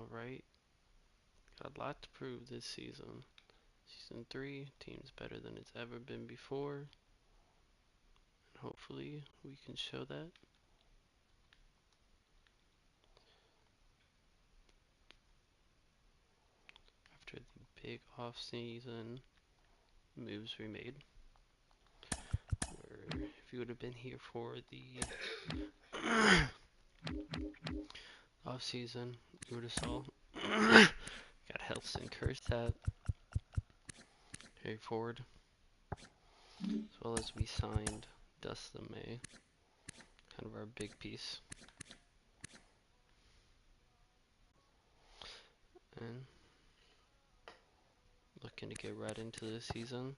Alright, got a lot to prove this season. Season 3, team's better than it's ever been before. And hopefully we can show that. After the big off-season moves we made. Where if you would have been here for the off-season, you would have saw got Helston curse that carry forward, as well as we signed Dustin May, kind of our big piece, and looking to get right into this season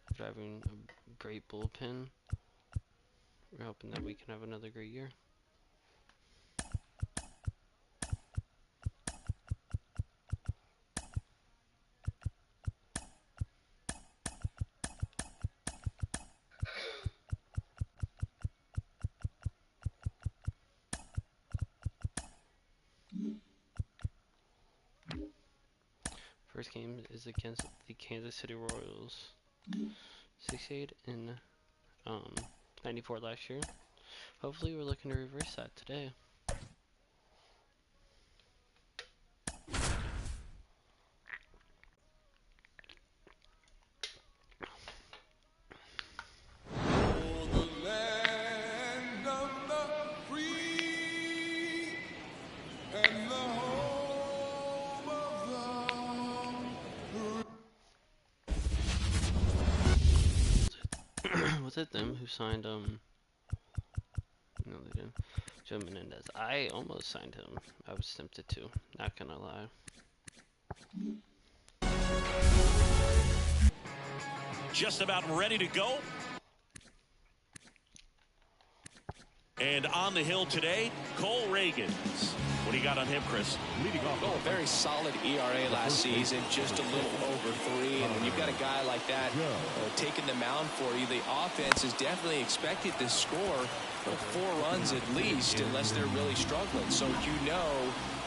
after having a great bullpen. We're hoping that we can have another great year. First game is against the Kansas City Royals. 68 in 94 last year. Hopefully we're looking to reverse that today. Was it them who signed no they didn't, Joe Menendez? I almost signed him. I was tempted to, not gonna lie. Just about ready to go. And on the hill today, Cole Reagans. What do you got on him, Chris? Leading off. Oh, a very solid ERA last season, just a little over 3. And when you've got a guy like that taking the mound for you, the offense is definitely expected to score 4 runs at least, unless they're really struggling. So you know,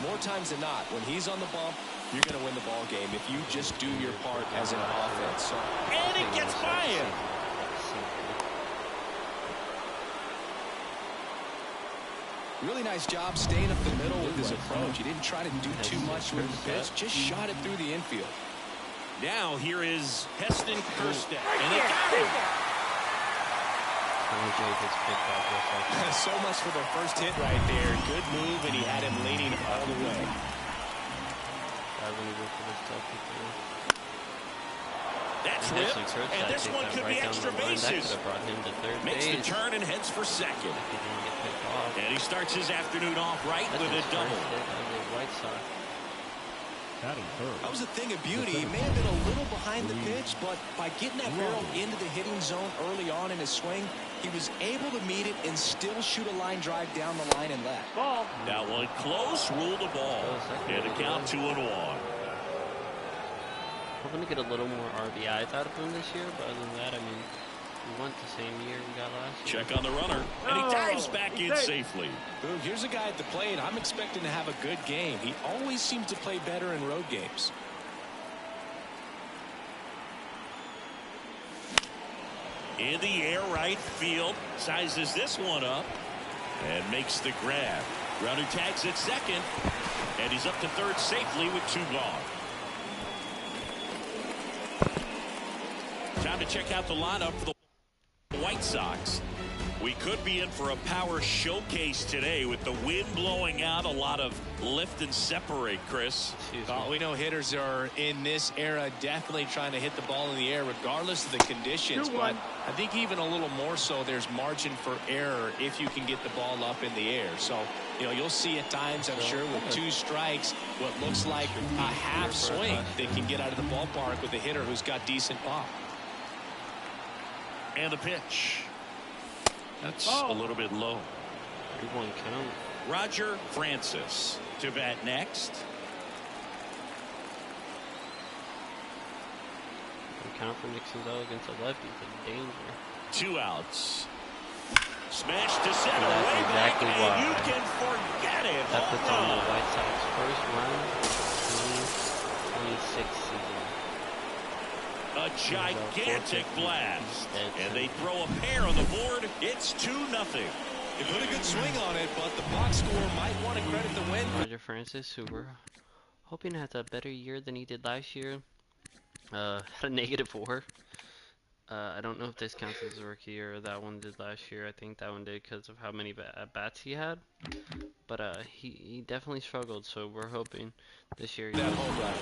more times than not, when he's on the bump, you're going to win the ball game if you just do your part as an offense. So, and it gets by him. Really nice job staying up the middle with his approach. He didn't try to do too much with the pitch, just shot it through the infield. Now here is Heston Kjerstad, and they got him. So much for the first hit right there. Good move, and he had him leaning all the way. That's ripped, and this one could be extra bases. Makes the turn and heads for second. And he starts his afternoon off right with a double. That was a thing of beauty. He may have been a little behind the pitch, but by getting that barrel into the hitting zone early on in his swing, he was able to meet it and still shoot a line drive down the line and left. That one close, ruled the ball. And a count 2-1. Hoping to get a little more RBIs out of him this year, but other than that, I mean, we went the same year we got last year. Check on the runner, and he dives back in safely. Boom, here's a guy at the plate. I'm expecting to have a good game. He always seems to play better in road games. In the air, right field, sizes this one up and makes the grab. Runner tags at second, and he's up to third safely with 2 gone. Time to check out the lineup for the White Sox. We could be in for a power showcase today with the wind blowing out, a lot of lift and separate, Chris. We know hitters are in this era definitely trying to hit the ball in the air regardless of the conditions, but I think even a little more so there's margin for error if you can get the ball up in the air. So, you know, you'll see at times, I'm sure, with 2 strikes, what looks like a half swing that can get out of the ballpark with a hitter who's got decent pop. And the pitch. That's a little bit low. 3-1 count. Roger Francis to bat next. Count for Nixon though against a lefty for danger. 2 outs. Smash to center, And that's way back, exactly and why. you can forget it. That puts on the Home run. White Sox first run of the 2026 season. A gigantic blast. Dead And they center. throw a pair on the board. It's 2-0. He put a good swing on it, but the box score might want to credit the win. Roger Francis, who we're hoping has a better year than he did last year, had a -4. I don't know if this counts as a rookie year or that one did last year. I think that one did because of how many at-bats he had. But he definitely struggled, so we're hoping this year he That does home run.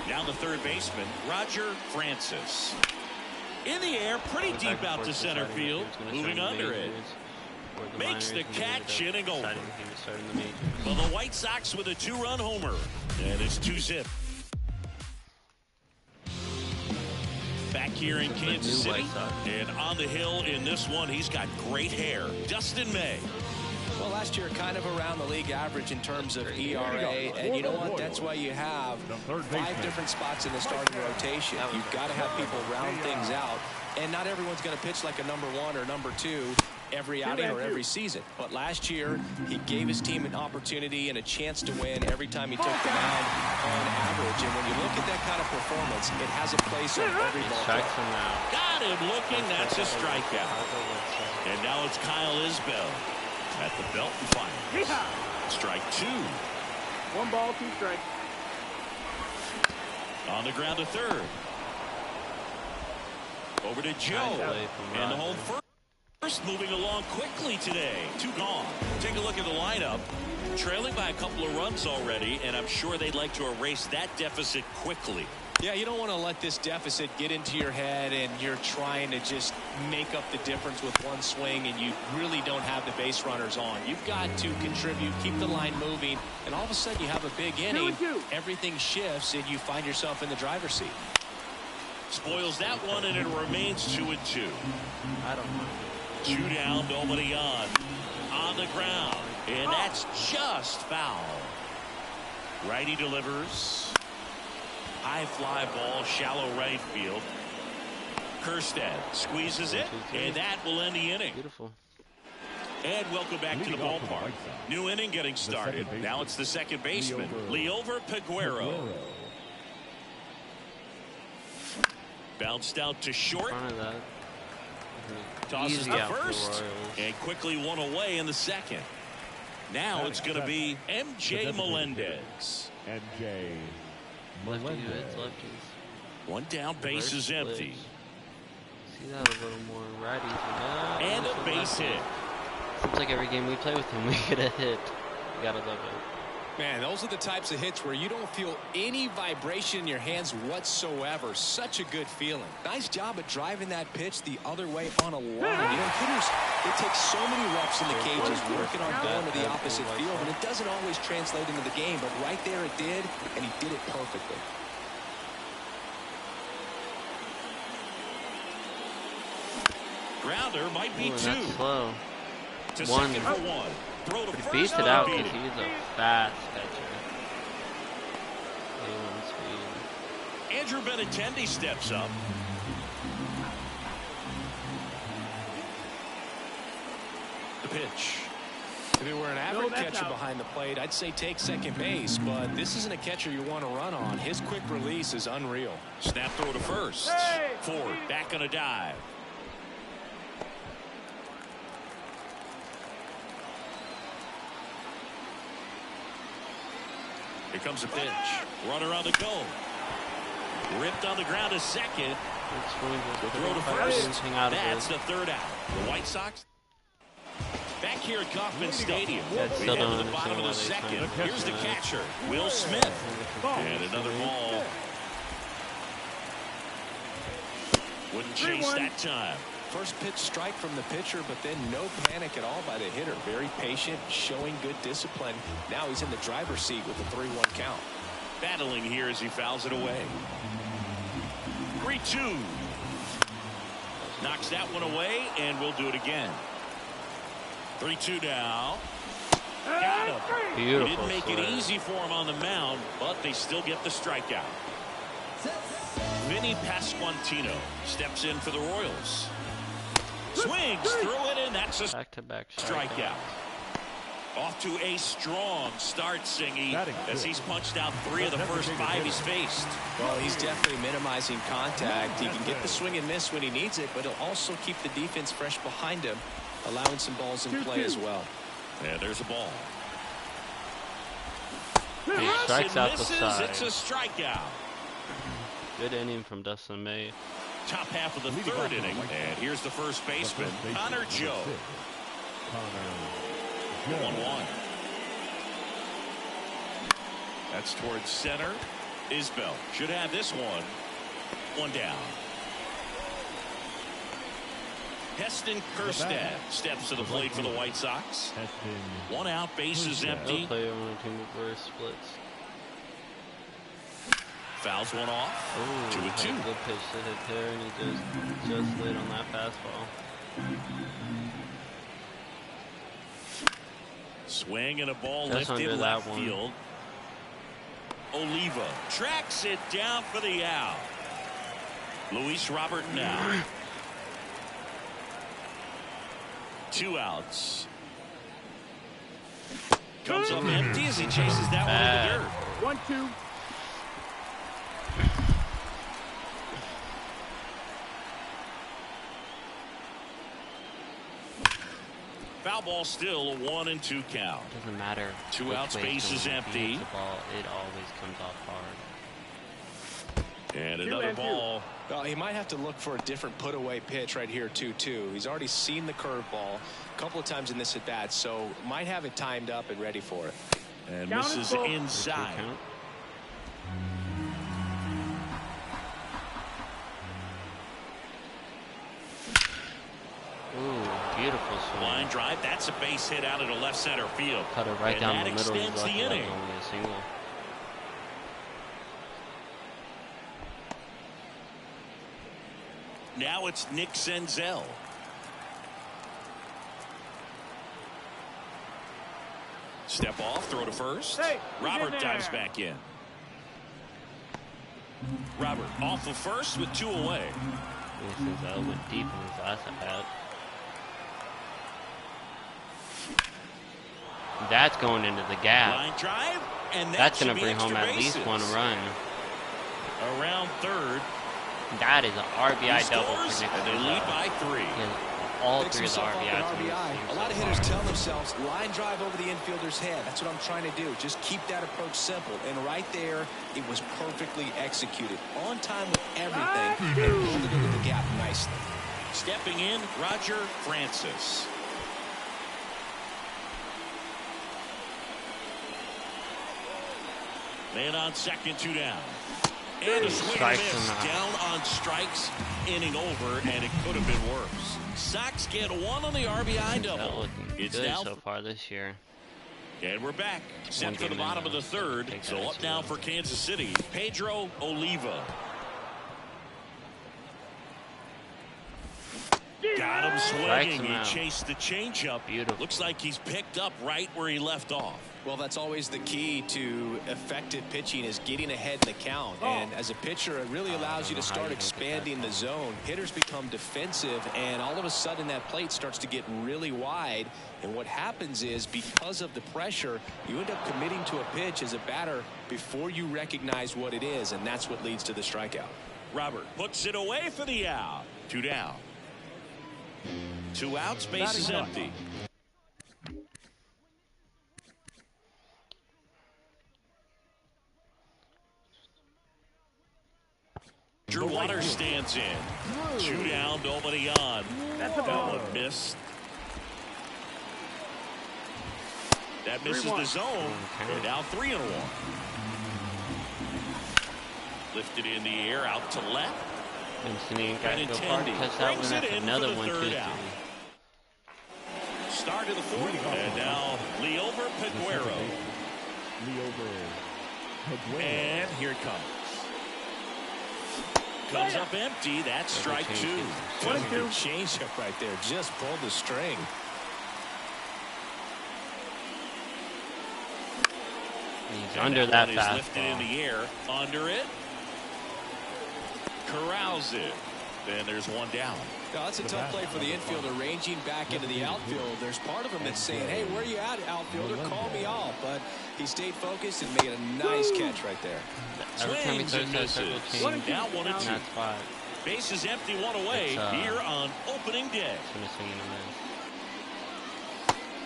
Now the third baseman, Roger Francis. In the air, pretty Went deep back and out forth to center deciding if he field. was gonna Moving start in the under it. majors or the Makes minors, the and he ended catch, up inning over. deciding he would start in the majors. Well, the White Sox with a 2-run homer. And it's 2-zip. Back here in It's the Kansas new City. White Sox. And on the hill in this one, he's got great hair. Dustin May. Well, last year kind of around the league average in terms of ERA, and you know what? That's why you have 5 different spots in the starting rotation. You've got to have people round things out, and not everyone's going to pitch like a #1 or #2 every outing or every season. But last year, he gave his team an opportunity and a chance to win every time he took the mound on average. And when you look at that kind of performance, it has a place on every He ball strikes club. him out. Got him looking. That's a strikeout. And now it's Kyle Isbell at the belt and fires. Strike 2. 1 ball, 2 strikes. On the ground to third. Over to Joe. Play from And the Roger. home first moving along quickly today. 2 gone. Take a look at the lineup. Trailing by a couple of runs already, and I'm sure they'd like to erase that deficit quickly. Yeah, you don't want to let this deficit get into your head and you're trying to just make up the difference with one swing and you really don't have the base runners on. You've got to contribute, keep the line moving, and all of a sudden you have a big inning. Everything shifts and you find yourself in the driver's seat. Spoils that one, and it remains 2-2. I don't mind. 2 down, nobody on the ground, and that's just foul. Righty delivers. High fly ball, shallow right field. Kerstad squeezes it, and that will end the inning. Beautiful. And welcome back to the ballpark. New inning getting started. Now it's the second baseman, Leover Peguero. Bounced out to short. Front of that. Tosses Easy to out for the first, Royals. and quickly one away in the second. Now it's going to be MJ Melendez. MJ Lefty hits lefties. One down, base is Reverse empty. splits. See that a little more. Righties. And a base hit. Seems like every game we play with him, we get a hit. You gotta love it. Man, those are the types of hits where you don't feel any vibration in your hands whatsoever. Such a good feeling. Nice job at driving that pitch the other way on a line. You know, hitters, it takes so many reps in the cages working on going to the opposite field, and it doesn't always translate into the game, but right there it did, and he did it perfectly. Grounder might be Ooh, 2. that's slow. To One. second for 1. Throw to But he first. beats it out beat because it. he's a fast catcher. A1 speed. Andrew Benintendi steps up. The pitch. If it were an average catcher behind the plate, I'd say take second base, but this isn't a catcher you want to run on. His quick release is unreal. Snap throw to first. Ford back on a dive. Here comes a pitch. Runner on the go. Ripped on the ground to second. The throw to first. That's the third out. The White Sox back here at Kauffman Stadium. Yeah, We still head don't to the bottom of the understand why they second. signed Here's the him. catcher, Will Smith. And another ball. Wouldn't chase that time. First pitch strike from the pitcher, but then no panic at all by the hitter. Very patient, showing good discipline. Now he's in the driver's seat with a 3-1 count. Battling here as he fouls it away. 3-2. Knocks that one away, and we'll do it again. 3-2 now. Got him. Beautiful. He didn't make it swing. easy for him on the mound, but they still get the strikeout. Vinny Pasquantino steps in for the Royals. Swings through it, and that's a Back-to-back strikeout. Off to a strong start, Singy, as he's punched out 3 of the first 5 he's faced. Well, he's definitely minimizing contact. He can get the swing and miss when he needs it, but he'll also keep the defense fresh behind him, allowing some balls in play as well. And there's a ball. He strikes out the misses. side. It's a strikeout. Good inning from Dustin May. Top half of the 3rd inning. And here's the first baseman, Connor Joe. 1-1. That's towards center. Isbell should have this one. 1 down. Heston Kjerstad steps to the plate for the White Sox. 1 out, bases empty. No player on a team with reverse splits. Fouls one off. Ooh, 2-2. Good pitch to hit there, and he just laid on that fastball. Swing and a ball That's lifted under left that one. field. Oliva tracks it down for the out. Luis Robert now. 2 outs. Comes up empty as he chases that one to the dirt. 1-2. Foul ball still, a 1-2 count. Doesn't matter. 2 outs, base is empty. The ball, it always comes off hard. And another ball. Well, he might have to look for a different put away pitch right here 2-2. He's already seen the curveball a couple of times in this at bat, so might have it timed up and ready for it. And Count misses it, inside. Ooh, beautiful swing. Line drive. That's a base hit out into left center field. Cut it right And down that the middle. He's extends lucky the that was inning. only a single. Now it's Nick Senzel. Step off, throw to first. Hey, Robert get in dives there. back in. Robert off of first with 2 away. Since went deep in his last at bat. That's going into the gap. Line drive, and That's going gonna to bring home at least 1 run. Around third. That is an RBI He double for scores, Nick and they Senzel. lead by 3. He has all Picks 3 of the himself up an RBIs. in this RBI. game A so lot of far. hitters tell themselves line drive over the infielder's head. That's what I'm trying to do. Just keep that approach simple. And right there, it was perfectly executed. On time with everything. And pulled it into the gap nicely. Stepping in, Roger Francis. Man on second, 2 down. And a swing and a Strikes miss. him out. Down on strikes, inning over, and it could have been worse. Sox get 1 on the RBI That double. looking It's good now, so far this year. and we're back. Set for the game bottom in, of the 3rd. take So that up as now well. for Kansas City, Pedro Oliva. Got him swinging. him He out. chased the changeup. Beautiful. Looks like he's picked up right where he left off. Well, that's always the key to effective pitching is getting ahead in the count. And as a pitcher, it really allows you to start expanding the zone. Hitters become defensive, and all of a sudden that plate starts to get really wide. And what happens is because of the pressure, you end up committing to a pitch as a batter before you recognize what it is, and that's what leads to the strikeout. Robert puts it away for the out. 2 down. 2 outs, base is empty. Drew Waters stands in. 2 down, nobody on. That's a That ball. one missed. That misses the 3-1. zone. And now 3-1. Lifted in the air, out to left. Vincent ain't got to go far to Benintendi catch that brings one. it That's in for another the one, third too. out. Start of the 4th. And now Liover Peguero. And here it comes. Comes up empty. That's strike 2. What a good changeup right there. Just pulled the string. He's under that one is lifted in fastball. the air. Under it. Corrals it. and there's one down. No, that's a tough play for the infielder, ranging back into the outfield. There's part of him that's saying, hey, where you at, outfielder? Call me off. But he stayed focused and made a nice catch right there. Every time he throws that circle change, Now 1 and 2. that spot, Base is empty, one away here on opening day. it's going to swing and a miss.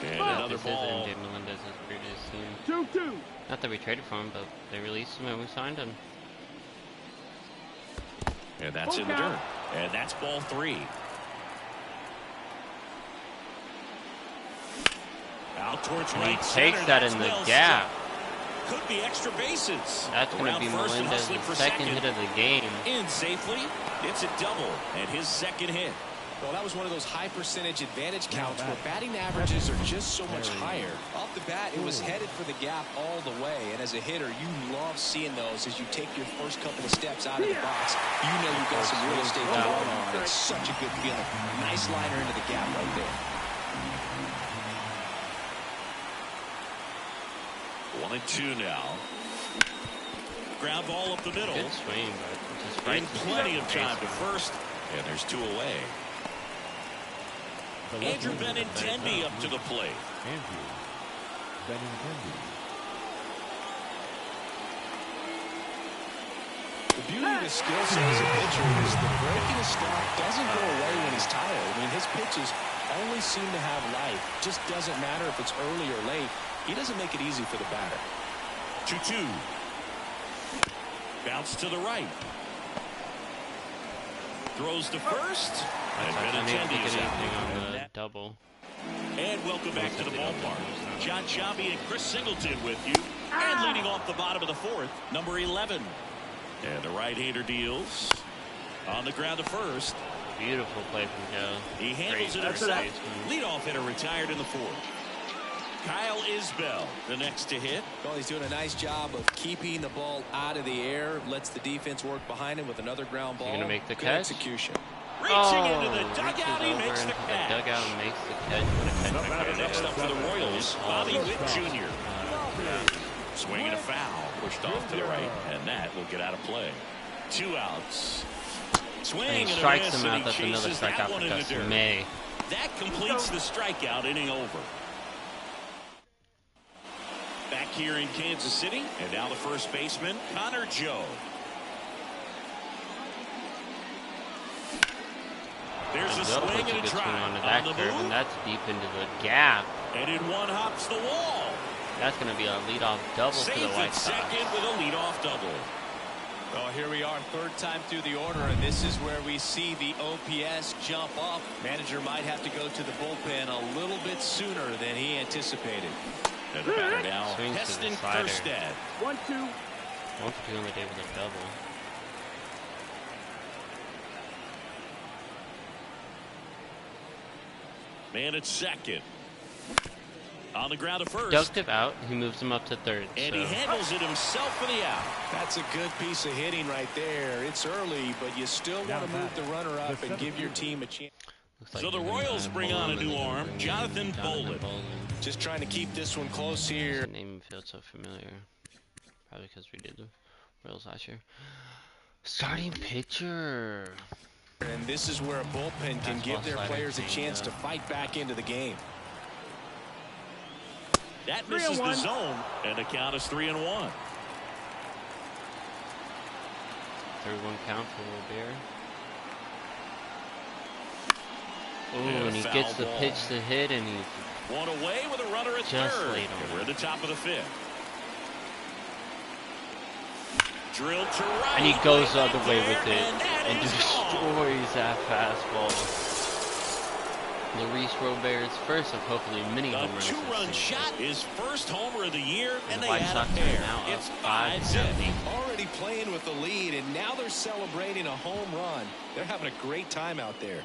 And Yeah, another this ball. is MJ Melendez's previous team. 2-2. Not that we traded for him, but they released him and we signed him. And that's in the dirt. And that's ball 3. Out towards And he right center. takes that in the gap. Could be extra bases. That's going to be Around first and Melendez's hustling for second hit of the game. In safely. It's a double and his second hit. Well, that was one of those high percentage advantage counts where batting averages are just so much higher. Off the bat, it was headed for the gap all the way. And as a hitter, you love seeing those as you take your first couple of steps out of the box. You know you've got some real estate to run on. It's such a good feeling. Nice liner into the gap right there. 1 and 2 now. Ground ball up the middle. Good swing, but just right. And plenty of time to first. And there's 2 away. Andrew Benintendi up to the plate. Andrew Benintendi. The beauty of his skill set as a pitcher is the break in his stop doesn't go away when he's tired. I mean, his pitches always seem to have life. Just doesn't matter if it's early or late. He doesn't make it easy for the batter. 2-2. Bounce to the right. Throws to first. And Benintendi is out. On the double. And welcome back to the ballpark. John Sciambi and Chris Singleton with you. And leading off the bottom of the 4th, number 11. And the right-hander deals. On the ground to first. Beautiful play from Joe. He handles it at second. Leadoff hitter retired in the 4th. Kyle Isbell, the next to hit. Well, he's doing a nice job of keeping the ball out of the air. Lets the defense work behind him with another ground ball. He's going to make the Good catch. Execution. Reaching into the dugout, he Reaches makes over the into catch. dugout and makes the catch. What a catch. And next up for the Royals, Bobby Witt Jr. Swinging a foul, pushed off to the right, and that will get out of play. 2 outs. Swing And and he a strikes miss, him and out. he That's another chases that strikeout one for in the Dustin dirt. May. That completes the strikeout inning over. Back here in Kansas City, and now the first baseman, Connor Joe. There's a swing and a Good swing drive onto on that the curve, move, and that's deep into the gap. and in one hops the wall. That's going to be a leadoff double for the Safe White at Sox. second with a leadoff double. Well, here we are, 3rd time through the order, and this is where we see the OPS jump up. Manager might have to go to the bullpen a little bit sooner than he anticipated. And the batter now, Swings to the Heston slider. Kjerstad. 1-2. 1 for 2 on the day with a double. Man at second. On the ground to first. Ducked out. He moves him up to 3rd. And so. he handles it himself for the out. That's a good piece of hitting right there. It's early, but you still want to move the runner up and give your team a chance. Looks like So the he's Royals gonna bring on a Bolin new and arm, bring in Jonathan Bolin. Just trying to keep this one close here. The name feels so familiar. Probably because we did the Royals last year. Starting pitcher. And this is where a bullpen can Fastball, give their slider, players a chance changeup. to fight back into the game. That misses the 3-1. zone, and the count is 3-1. 3-1 count for Robert. Oh, And a and he foul gets the ball. pitch to hit, and he's One away with a runner at Just third. laid on And we're it. at the top of the 5th. Drilled to right. and he goes way all the back way there, with it and that and is gone. destroys that fastball. Luis Robert's first of hopefully many A home runs. this 2-run season. shot, his first homer of the year, and The they White add Sox a are pair. now It's up 5-0. 5-0. Already playing with the lead, and now they're celebrating a home run. They're having a great time out there.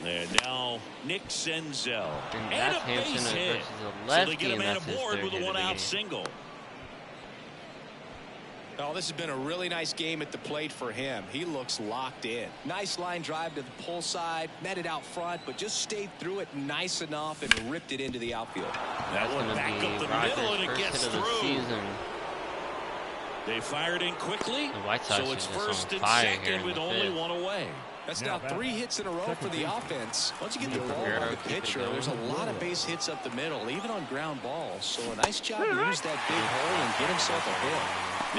And now Nick Senzel. And And that's a Hampson base hit. versus a So lefty, they get a and man that's his aboard third with a hit of the one-out game. single. Oh, this has been a really nice game at the plate for him. He looks locked in. Nice line drive to the pull side, met it out front, but just stayed through it nice enough and ripped it into the outfield. That That's one going to back be up the Rogers' middle, and it first gets hit of the through. season. They fired in quickly, The White Sox so are it's just first on and fire here second in with the only 5th. one away. That's now 3 hits in a row for the offense. Once you get the ball on the pitcher, there's a lot of base hits up the middle, even on ground balls. So a nice job to use that big hole and get himself a hit.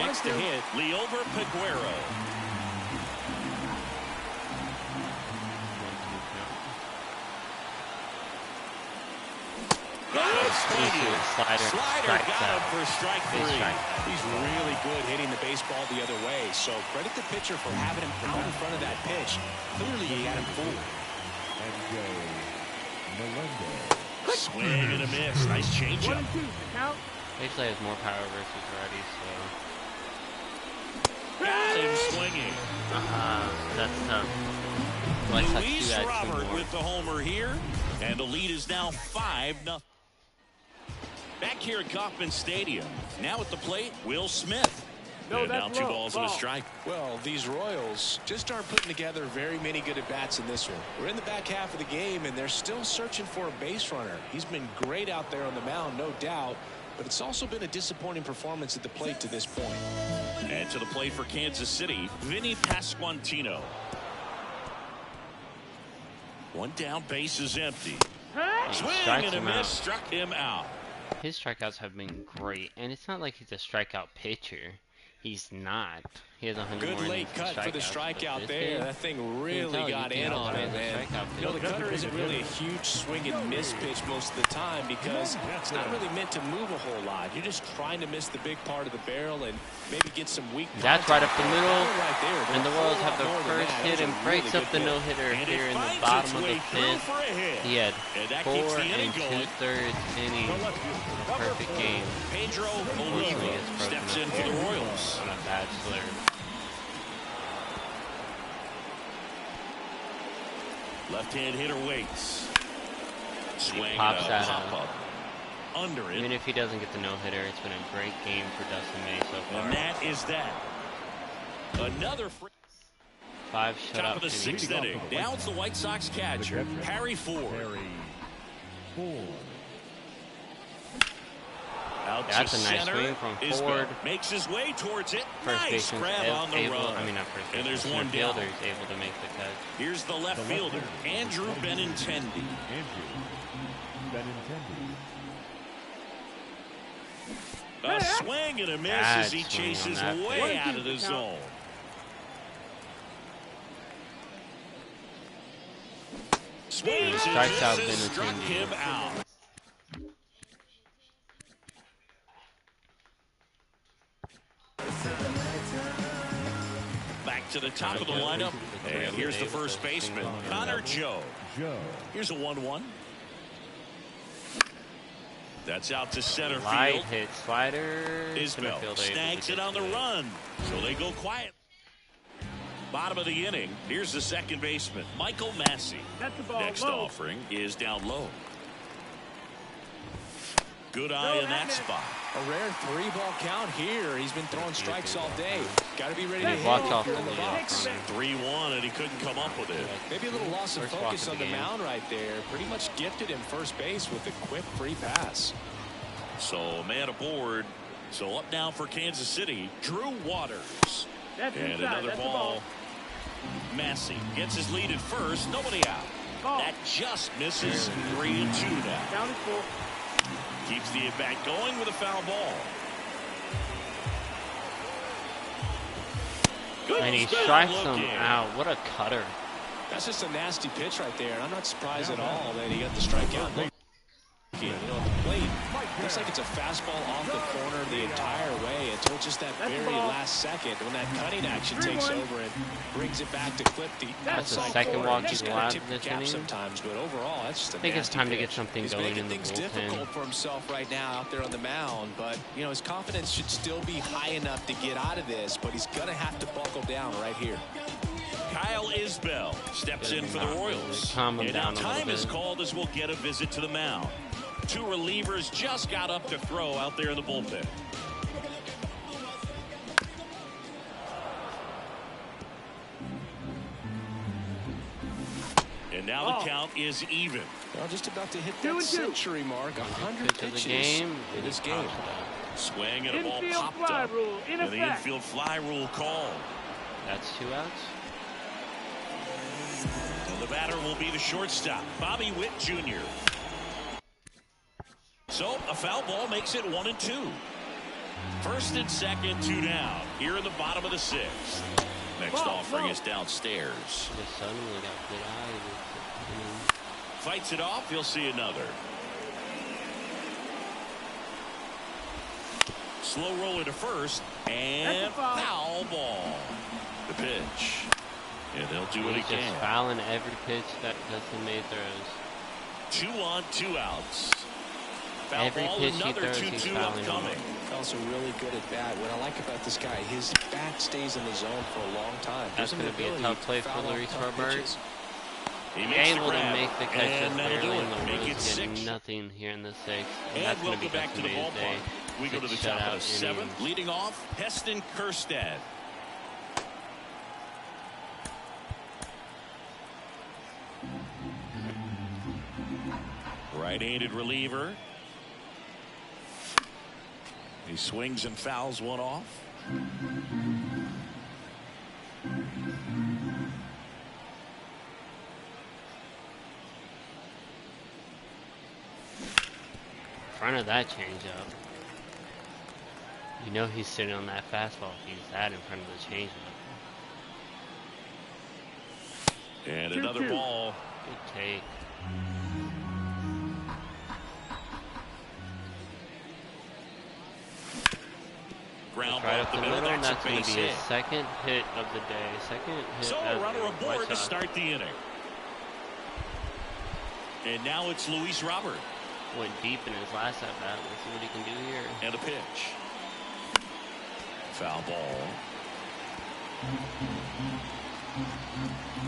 Next to hit, Liover Peguero. Slider got him for strike 3. He's really good hitting the baseball the other way. So credit the pitcher for having him out in front of that pitch. Clearly he had him fooled. Swing and a miss. Nice changeup. Actually has more power versus righty, so. Got him swinging. That's tough. Luis Robert with the homer here. And the lead is now 5-0. Back here at Kauffman Stadium. Now at the plate, Will Smith. And now 2 balls and a strike. Well, these Royals just aren't putting together very many good at-bats in this one. We're in the back half of the game, and they're still searching for a base runner. He's been great out there on the mound, no doubt, but it's also been a disappointing performance at the plate to this point. And to the plate for Kansas City, Vinny Pasquantino. 1 down, base is empty. Swing and a miss, struck him out. His strikeouts have been great, and it's not like he's a strikeout pitcher. He's not. He has 100 Good more late cut for the strikeout there. That thing really got in on him, man. You know, the cutter isn't really a huge swing and miss pitch most of the time because it's not really meant to move a whole lot. You're just trying to miss the big part of the barrel and maybe get some weak. That's right up the middle, and the Royals have their first hit and breaks up the no-hitter here in the bottom of the 5th. He had 4 2/3 innings, a perfect game. Pedro Oliva steps in for the Royals. On a bad slur. Left-hand hitter waits. Swing Pops that up. Under it. Even if he doesn't get the no-hitter, it's been a great game for Dustin May so far. And that is that. Another 5 top shutout of the 6th innings. inning. Now it's the White Sox catcher, Harry Ford. Out That's to a nice center. swing from Isbell Ford. makes his way towards it. First Nice baseman's grab on the able, run. I mean not first And baseman, there's center one fielder down. is able to make the catch. Here's the left fielder, Andrew Benintendi. A swing and a miss as he chases way out of the zone. Swings and Strikes out misses, struck Benintendi. him out. Back to the top of the lineup, and here's the first baseman, Connor Joe. Here's a 1-1. That's out to center Light field. hit slider. Isbell snags it on the run, so they go quiet. Bottom of the inning, here's the second baseman, Michael Massey. Next offering is down low. Good eye in that spot. A rare 3-ball count here. He's been throwing strikes all day. Got to be ready to hit Walked if off you're the in the lead. box. 3-1, and he couldn't come up with it. Maybe a little loss of First walk focus of on the the game. mound right there. Pretty much gifted him first base with a quick free pass. So man aboard. So up now for Kansas City, Drew Waters. And another ball. Massey gets his lead at first. Nobody out. That just misses. 3-2 now. Keeps the at-bat going with a foul ball. And he strikes him out. What a cutter. That's just a nasty pitch right there. And I'm not surprised at all that he got the strikeout. You know, at the plate, looks like it's a fastball off the corner the entire way until just that very last second when that cutting action takes over and brings it back to clip the That's the outside second corner. walk Just he's gotta allowed tip your this cap inning. sometimes, but overall, that's just a I think it's nasty time to pitch. get something He's going making in the things bullpen. difficult for himself right now out there on the mound, but you know his confidence should still be high enough to get out of this, but he's gonna have to buckle down right here. Kyle Isbell steps in for the Royals. Calm him And now down a little time is bit. called as we'll get a visit to the mound. 2 relievers just got up to throw out there in the bullpen. And now the count is even. Well, just about to hit that century mark. 100 Pitch of the pitches game. in this game. Swing and a ball popped up. And the infield fly rule called. That's 2 outs. batter will be the shortstop, Bobby Witt Jr. So a foul ball makes it 1-2. First and second, 2 down. Here in the bottom of the 6th. Next offering is downstairs. Just suddenly got good eyes. Fights it off. He'll see another. Slow roller to first. And foul ball. The pitch. And they'll do what he can. He's just fouling every pitch that Dustin May throws. 2 on, 2 outs. Foul Every ball, pitch he another throws, he's 2-2 fouling upcoming. Also really good at bat. What I like about this guy, his bat stays in the zone for a long time. That's going to be a tough play for Luis Robert. He makes Able the grab, to make the catch and just that'll barely do in it. the Make it woods, getting 6. nothing here in the 6th. And that's we'll going to go be back to the Dustin May's day. ballpark. We go to the 6 top of the shutout 7th. innings. Leading off, Heston Kjerstad. Right-handed reliever. He swings and fouls one off. In front of that changeup. You know he's sitting on that fastball if he's that in front of the changeup. And another ball. Good take. Ground Right ball up up the the middle. middle, and That's that's a going base to be hit. his second hit of the day. Second hit So of a runner the aboard White to Sox. start the inning. And now it's Luis Robert. Went deep in his last at bat. Let's see what he can do here. And a pitch. Foul ball.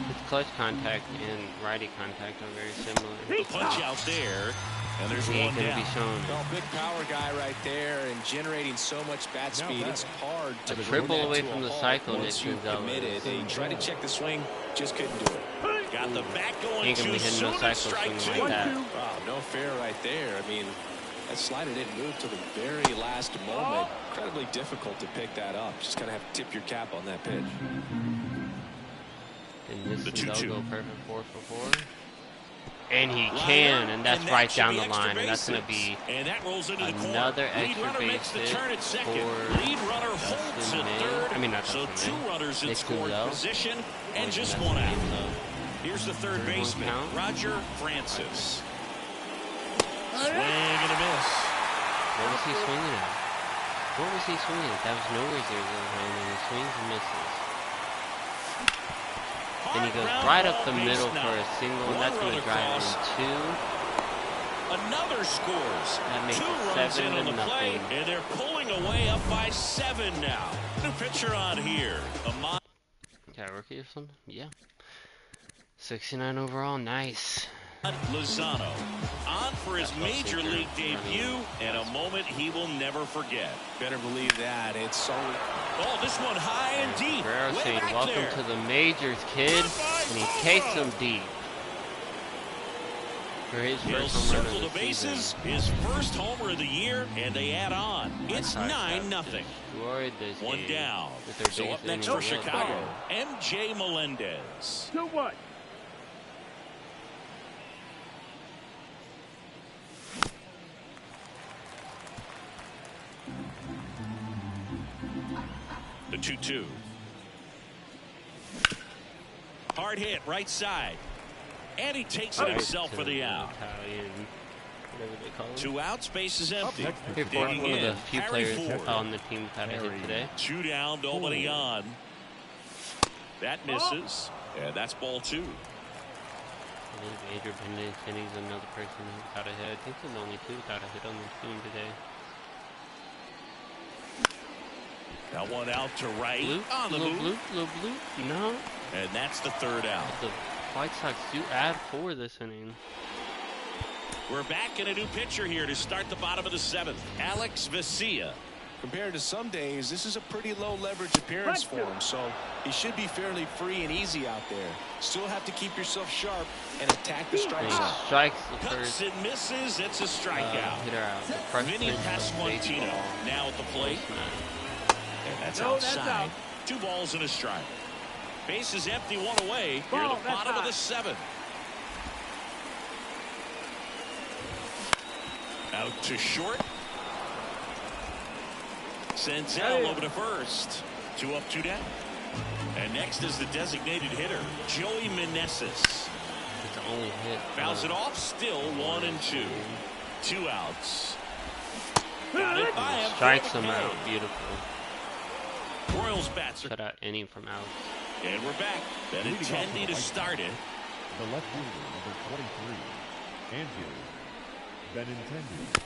His clutch contact and righty contact are very similar. The punch out there. And there's He ain't one gonna down. be shown. Well, big power guy right there and generating so much bat speed. It's hard to A bring triple that away to a from the halt cycle, once Nick you Gonzalez. commit it. They tried to check the swing, just couldn't do it. Got the bat going Ain't gonna too be hitting soon. no And cycle strike swing 2. like that. Wow, no fair right there. I mean, that slider didn't move till the very last moment. Incredibly difficult to pick that up. Just kind of have to tip your cap on that pitch. And this The is 2-2. go perfect 4 for 4. And he can, and that's right down the line, and that's going to be and that rolls into the another corner. Lead extra runner base makes the hit turn at second. for Lead runner holds Dustin at May. third. I mean, not so Dustin 2 May. runners in Nick scoring Gonzalez. position and just That's 1 the out. game, though. Here's the third Third one baseman, count. Roger Francis. Swing and a miss. What was he swinging at? What was he swinging at? That was nowhere near the line, and he swings and misses. Then he goes Hard right ground up the ball, middle base for a knock. single, and One that's going run to drive across. in 2. Another scores. That makes 2 it runs 7 in on to the play, nothing. and they're pulling away up by 7 now. New pitcher on here. Got a rookie or something? Yeah. 69 overall, nice. Lozano on for his That's what major Baker league running. debut and a moment he will never forget. Better believe that. It's so... Oh, this one high and deep. Guerrero Way saying, back welcome there. to the majors, kid. And he takes him deep. For his He'll first home run circle the of the bases, season. his first homer of the year, and they add on. It's White Sox 9-0. have destroyed this One game down. with their So up biggest next inning for of the Chicago, year. MJ Melendez. 2-1. The 2-2. Hard hit, right side. And he takes it himself for the out. Italian, whatever they call him. 2 outs, base is empty. Here, Ford, Digging one of in, the few Harry players Ford. on the team that I hit today. 2 down, nobody on. That misses. And that's ball 2. I think Andrew Benintendi's another person who got a hit. I think they're the only 2 without a hit on the team today. That one out to right. Bloop, On the little move. bloop, little bloop. No. And that's the 3rd out. The White Sox do add 4 this inning. We're back in a new pitcher here to start the bottom of the 7th. Alex Vesia. Compared to some days, this is a pretty low leverage appearance for him, so he should be fairly free and easy out there. Still have to keep yourself sharp and attack the strike He zone. strikes the Cuts first and misses. It's a strikeout. hitter out. The first Vinny pitch of Pasquantino baseball. now at the plate. Postman. And that's No, that's outside. out. 2 balls and a strike. Base is empty, one away. Here in the bottom of the 7th. Out to short. Senzel over to first. 2 up, 2 down. And next is the designated hitter, Joey Meneses. It's the only hit. Fouls it off, still 1 and 2. 2 outs. Got it by him. Strikes him out. Beautiful. Royals bats are Cut out inning from Alex. And we're back. Benintendi to start it. The left fielder, number 23, Andrew Benintendi.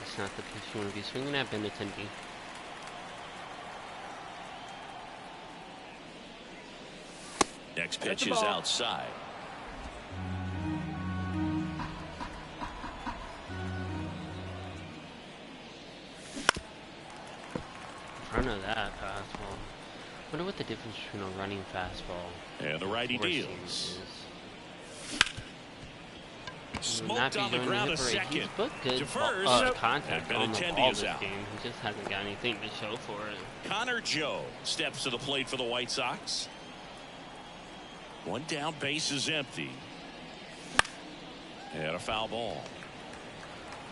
It's not the pitch you want to be swinging at, Benintendi. Next pitch is outside. In front of that fastball. Wonder what the difference between a running fastball And the righty four deals. seams is. Smoked on the ground a second. He's put good To first. contact And on the Benintendi ball is this out. game. He just hasn't got anything to show for it. Connor Joe steps to the plate for the White Sox. 1 down, base is empty. And a foul ball.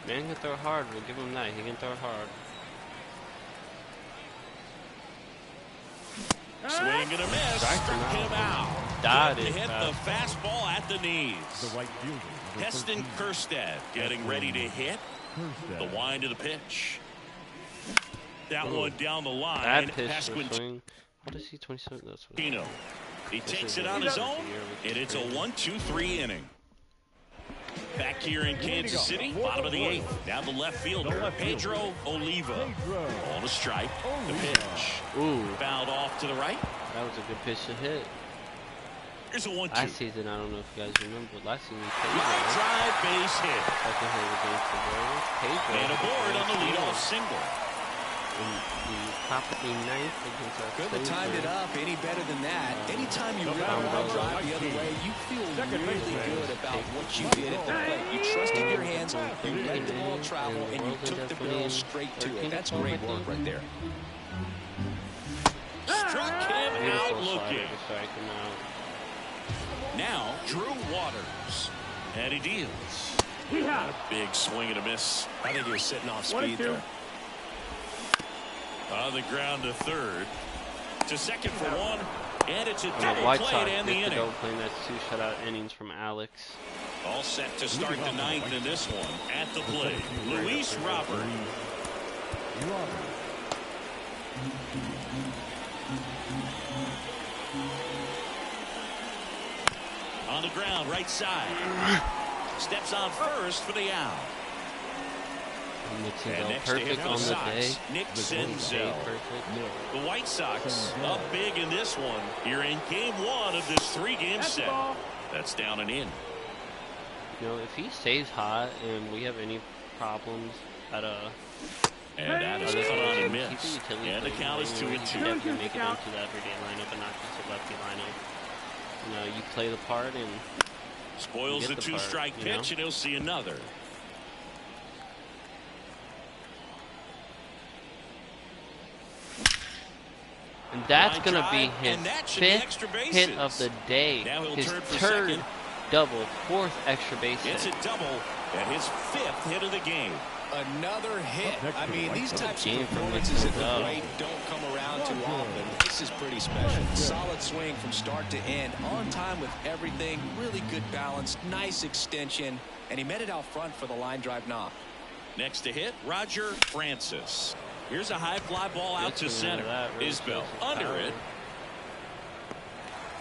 Man can throw hard. We'll give him that. He can throw hard. Swing and a miss. Strike Struck him him out. That Couldn't is hit fast. the fastball at the knees. The right fielder, number Heston 13, Kjerstad getting ready to hit. Kjerstad. The wind of the pitch. That Ooh. one down the line. Bad pitch for Pasquantino. swing. What is he? 27. That's what. He This takes is it a on good his own, year with and it's a crazy. 1-2-3 inning. Back here in Kansas City, bottom of the 8th. Now the left fielder, Pedro Oliva. Pedro. On a strike. The pitch. Ooh, Fouled off to the right. that was a good pitch to hit. Here's a 1-2. Last season, I don't know if you guys remember, last season, Pedro, Line drive, base hit. second hit against the Royals. Pedro And aboard on the leadoff single. single. In the top of the 9th against our Couldn't have timed it up any better than that. Anytime you rip a line drive the other way, you feel really good about what you did at the plate. You trusted your hands, you let the ball travel, and you took the barrel straight to it. That's great work right there. Struck him out Beautiful slider looking. to strike him out. Now, Drew Waters. And he deals. A big swing and a miss. I think he was sitting off speed there. On the ground to third. To second for 1. And it's a And double the White play Sox to end the gets the inning. double play, and that's 2 shutout innings from Alex. All set to start the 9th in this one. At the plate, Luis Robert. On the ground, right side. Steps on first for the out. And it's And all next to hit perfect for on the the day. Sox, Nick Senzel. Perfect. The White Sox up big in this one. Here in game 1 of this 3-game set. That's down and in. You know, if he stays hot and we have any problems at a And that is other cut on and position, miss. keep the utility And the player count is going, 2-2. he can definitely make it into the everyday lineup and not just a lefty lineup. You know, you play the part and Spoils the get the 2-strike part, you know? pitch, and he'll see another. and that's Line gonna be drive, his and that should be 5th extra hit bases. of the day. Now he'll His turn for 3rd second. double, 4th extra base It's hit. a double, and his 5th hit of the game. Another hit. I mean, these types of Game from performances at the Mexico. plate don't come around too often. This is pretty special. Solid swing from start to end. On time with everything. Really good balance. Nice extension. And he met it out front for the line drive knock. Next to hit, Roger Francis. Here's a high fly ball out to Good swing center. of that, really Isbell shows his under power. it.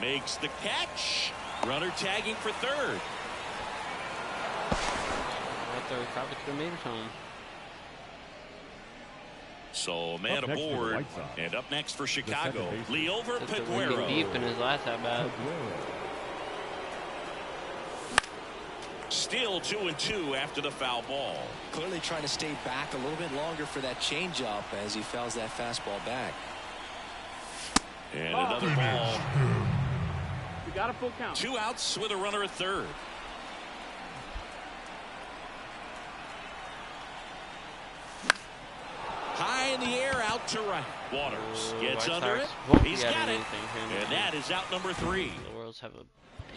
Makes the catch. Runner tagging for third. Right there, probably could have made it home. So a man Up next for the aboard. White Sox. And up next for second Chicago, baseman. Leover Took the ringing deep in Peguero. his last at bat. Still 2-2 after the foul ball. Clearly trying to stay back a little bit longer for that changeup as he fouls that fastball back. And another ball. You got a full count. 2 outs with a runner at third. High in the air, out to right. Waters gets White under Sox it. won't He's be got adding it. anything here. And that is out number 3. The Royals have a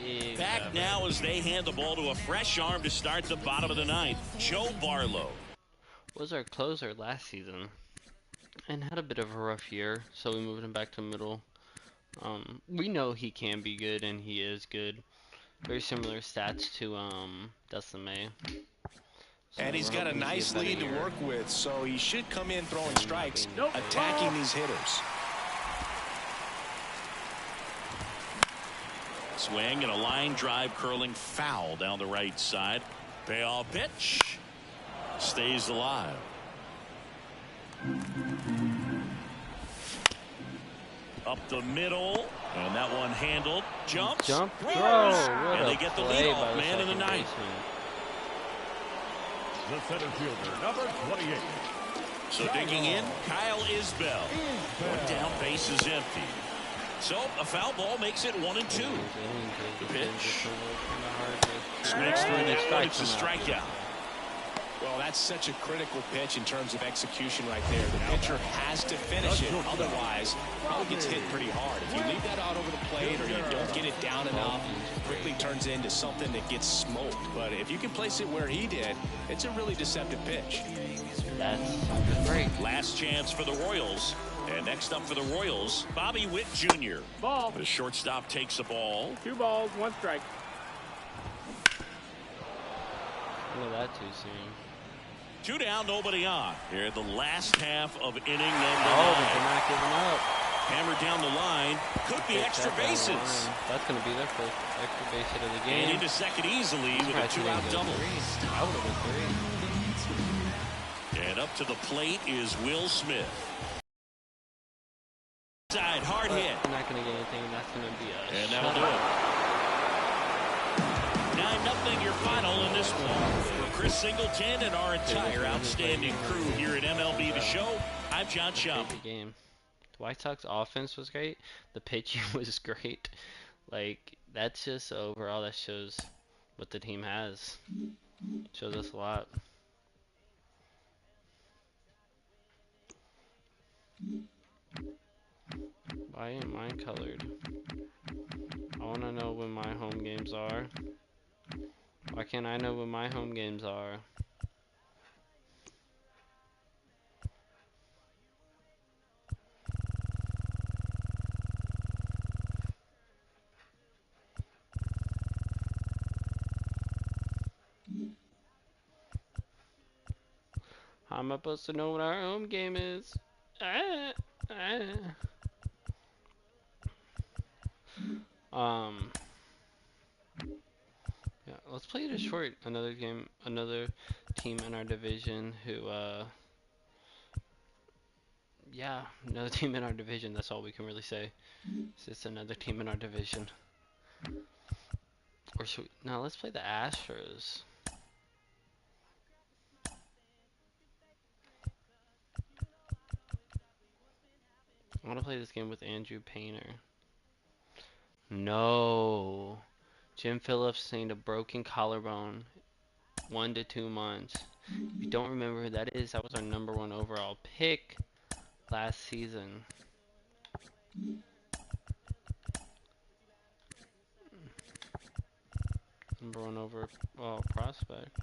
big Back now as they hand the ball to a fresh arm to start the bottom of the 9th. Joe Barlow. Was our closer last season and had a bit of a rough year, so we moved him back to middle. We know he can be good, and he is good. Very similar stats to Dustin May. So And he's we're got a hoping to see nice better lead to year. work with, so he should come in throwing And strikes, nothing- attacking these hitters. Swing and a line drive curling foul down the right side. Payoff pitch. Stays alive. Up the middle. And that one handled. Jumps. Jump throws, throw. What and a they get the play by leadoff the man in the second 9th. baseman. The center fielder, number 28. So digging in, Kyle Isbell. One down, base is empty. So a foul ball makes it 1-2. The pitch. Swings through that one. It's a strikeout. Well, that's such a critical pitch in terms of execution right there. The pitcher has to finish it. Otherwise, probably gets hit pretty hard. If you leave that out over the plate or you don't get it down enough, it quickly turns into something that gets smoked. But if you can place it where he did, it's a really deceptive pitch. That's great. Last chance for the Royals. And next up for the Royals, Bobby Witt Jr. Ball. The shortstop takes the ball. 2 balls, 1 strike. Look at that too soon. 2 down, nobody on. Here the last half of inning number 9. But they're not giving up. Hammered down the line. Could be Take extra that down the bases. line. That's going to be their first extra base hit of the game. And into second easily with a 2-out double. I would have been 3. And up to the plate is Will Smith. Side, hard hit. They're not going to get anything, and that's going to be a And that'll do it. 9-0 your final in this one. For Chris Singleton and our entire outstanding crew here at MLB The Show, I'm John Shump. The game. The White Sox offense was great. The pitching was great. Like, that's just overall, that shows what the team has. Shows us a lot. Why ain't mine colored? I want to know when my home games are. Why can't I know when my home games are? How am I supposed to know what our home game is? Yeah, let's play Detroit. Another game, another team in our division who, yeah, another team in our division. That's all we can really say. It's just another team in our division. Or should we, no, let's play the Astros. I want to play this game with Andrew Painter. No. Jim Phillips sustained a broken collarbone. 1 to 2 months. If you don't remember who that is, that was our #1 overall pick last season. #1 overall prospect.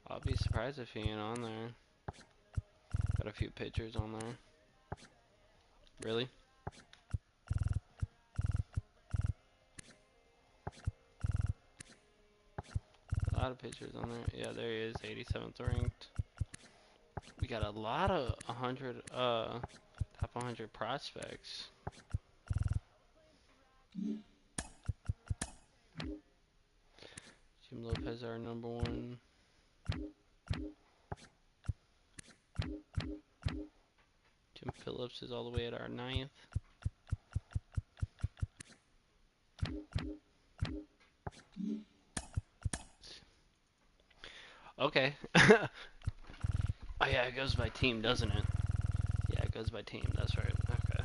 I'll be surprised if he ain't on there. Got a few pitchers on there. Really? A lot of pitchers on there. Yeah, there he is, 87th ranked. We got a lot of top 100 prospects. Jim Lopez, our #1. Jim Phillips is all the way at our 9th. Okay. Oh yeah, it goes by team, doesn't it? Yeah, it goes by team, that's right. Okay.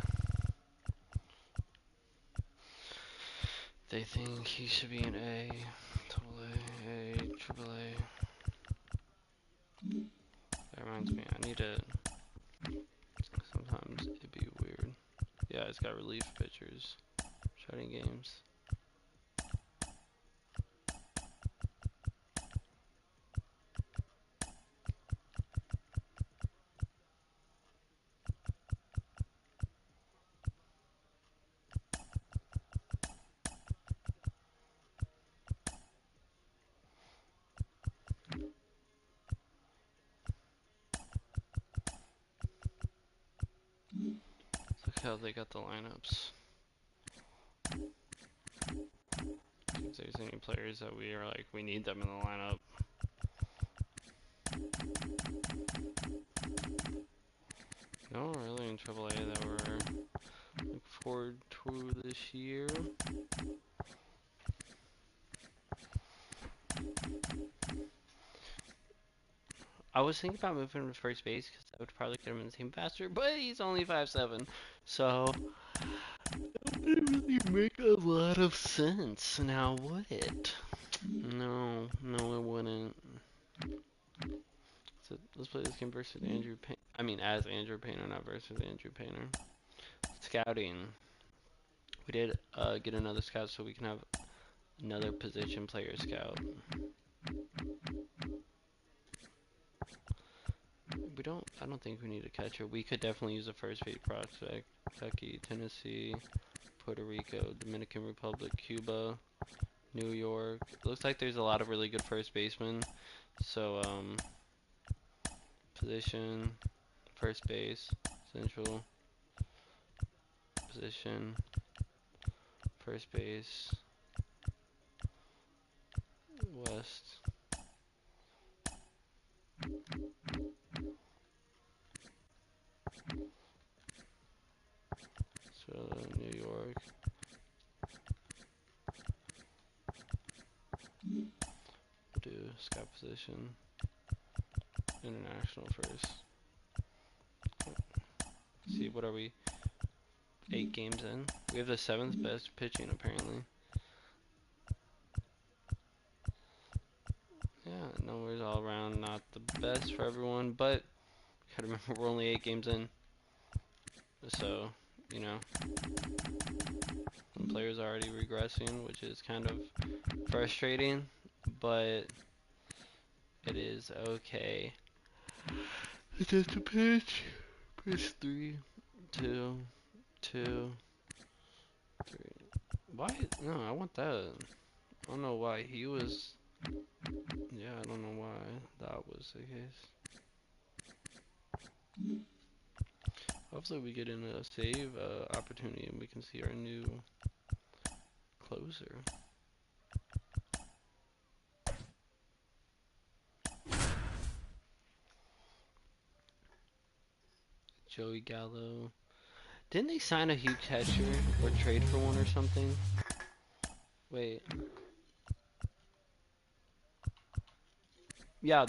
They think he should be an A. Total A. AAA. That reminds me, I need to. Sometimes it'd be weird. Yeah, it's got relief pitchers. Starting games. Look how they got the lineups. If there's any players that we are like, we need them in the lineup. No, really in AAA that we're looking forward to this year. I was thinking about moving him to first base because that would probably get him in the team faster, but he's only 5'7", so it wouldn't really make a lot of sense. Now would it? No, it wouldn't. So let's play this game versus Andrew Payne. I mean, as Andrew Painter, not versus Andrew Painter. Scouting. We did get another scout, so we can have another position player scout. I don't think we need a catcher. We could definitely use a first base prospect. Kentucky, Tennessee, Puerto Rico, Dominican Republic, Cuba, New York. It looks like there's a lot of really good first basemen. So, position, first base, central, position, first base, west. So, New York. We'll do scout position. International first. See, what are we? 8 games in. We have the 7th best pitching, apparently. Yeah, numbers all around not the best for everyone, but gotta remember we're only 8 games in. So, you know, the players are already regressing, which is kind of frustrating, but it is okay. It's just a pitch. Pitch 3, 2, 2, 3. Why? No, I want that. I don't know why he was. Yeah, I don't know why that was the case. Hopefully we get in a save opportunity and we can see our new closer. Joey Gallo. Didn't they sign a Hugh catcher or trade for one or something? Wait. Yeah,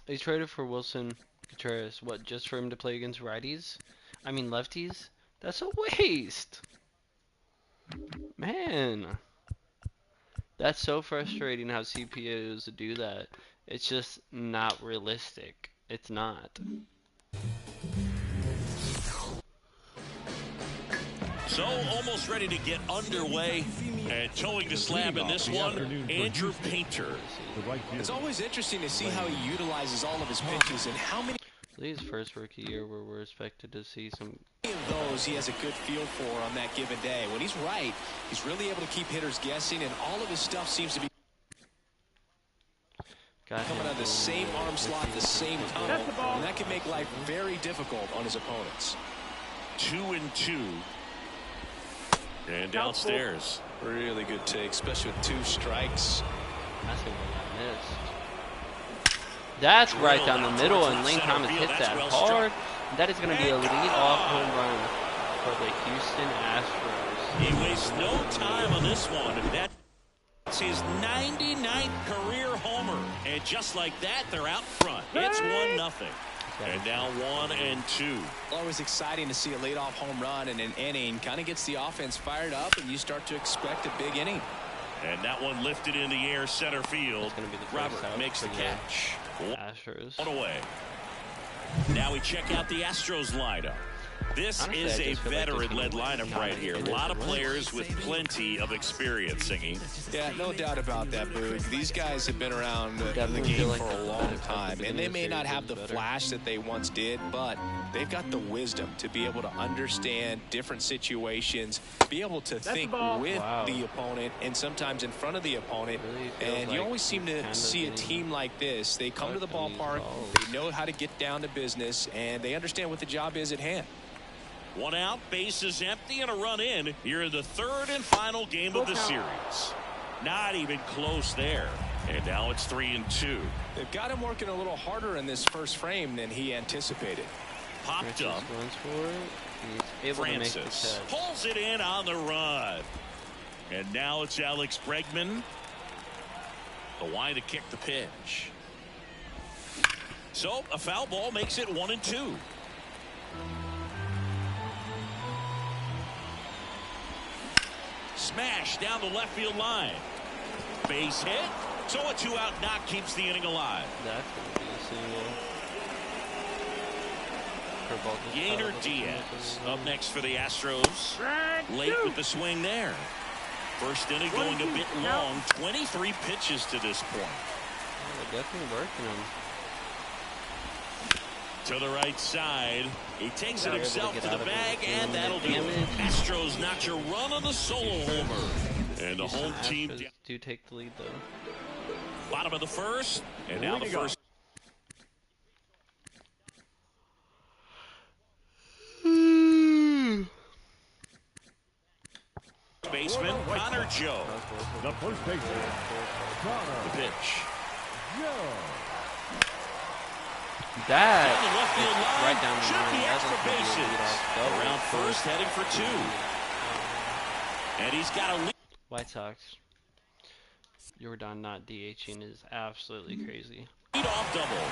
they traded for Wilson Contreras. What, just for him to play against righties? I mean lefties? That's a waste! Man! That's so frustrating how CPAs do that. It's just not realistic. It's not. So almost ready to get underway and towing the slab in this one, Andrew Painter. It's always interesting to see how he utilizes all of his pitches and how many Lee's first rookie year where we're expected to see some of those he has a good feel for on that given day. When he's right, he's really able to keep hitters guessing, and all of his stuff seems to be coming out of the same arm slot, the same tunnel, and that can make life very difficult on his opponents. 2-2. And downstairs. Really good take, especially with 2 strikes. That's gonna be missed. That's right down the middle, and Lane Thomas hits that hard. That is going to be a lead-off home run for the Houston Astros. He wastes no time on this one. That's his 99th career homer. And just like that, they're out front. It's 1-0. And now 1-2. Always exciting to see a leadoff home run in an inning. Kind of gets the offense fired up, and you start to expect a big inning. And that one lifted in the air center field. It's gonna be the first Robert out makes the for catch. Astros. One away. Now we check out the Astros lineup. This Honestly, is I a just feel like this veteran-led one lineup right here. A lot of players with plenty of experience, Singing. Yeah, no doubt about that, Boog. These guys have been around the Definitely game feel like for a the long better- time, the and they beginning may of the not series have the was better. flash that they once did, but they've got the wisdom to be able to understand different situations, be able to think the ball. with Wow. the opponent and sometimes in front of the opponent. Really feels And you like always seem he's to kind of see a getting team like this. They come to the stuck in these ballpark, balls. they know how to get down to business, and they understand what the job is at hand. One out, bases empty, and a run in here in the third and final game of the series. Not even close there. And now it's 3-2. They've got him working a little harder in this first frame than he anticipated. Popped Francis up. runs for it. He's able to make the Francis catch. pulls it in on the run. And now it's Alex Bregman. The line to kick the pitch. So a foul ball makes it 1-2. Smash down the left field line. Base hit. So a 2-out knock keeps the inning alive. That's gonna be a single. Curveball just Yainer fouled. Diaz up next for the Astros. Late with the swing there. First inning going a bit long. 23 pitches to this point. Yeah, they're definitely working him. To the right side. He takes it They're able to himself get to out the of it bag, with and that'll do it. damage. Astros notch a run on the solo homer. And the Houston home team Astros do take the lead though. bottom of the first. And now the first baseman, Connor Joe. The first baseman, The Connor pitch. Joe. That Down the left field line. right down the Should line. be That's extra gonna be a bases. leadoff double. Around first, heading for two. And he's got a lead. White Sox. Jordan not DHing is absolutely crazy. Leadoff double.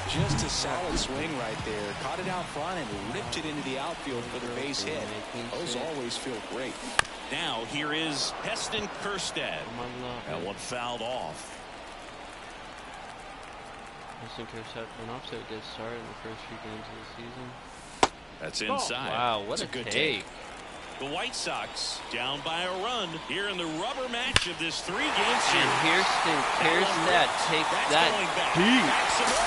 Just a solid swing right there. Caught it out front and ripped it into the outfield for the base hit. Those always feel great. Now here is Heston Kjerstad. Come on, love. That one fouled off. Heston Kjerstad went off to a good start in the first few games of the season. That's inside. Wow, what That's a a good take. The White Sox down by a run here in the rubber match of this 3-game And series. Heston Kjerstad takes That's that going back. deep. Back some more.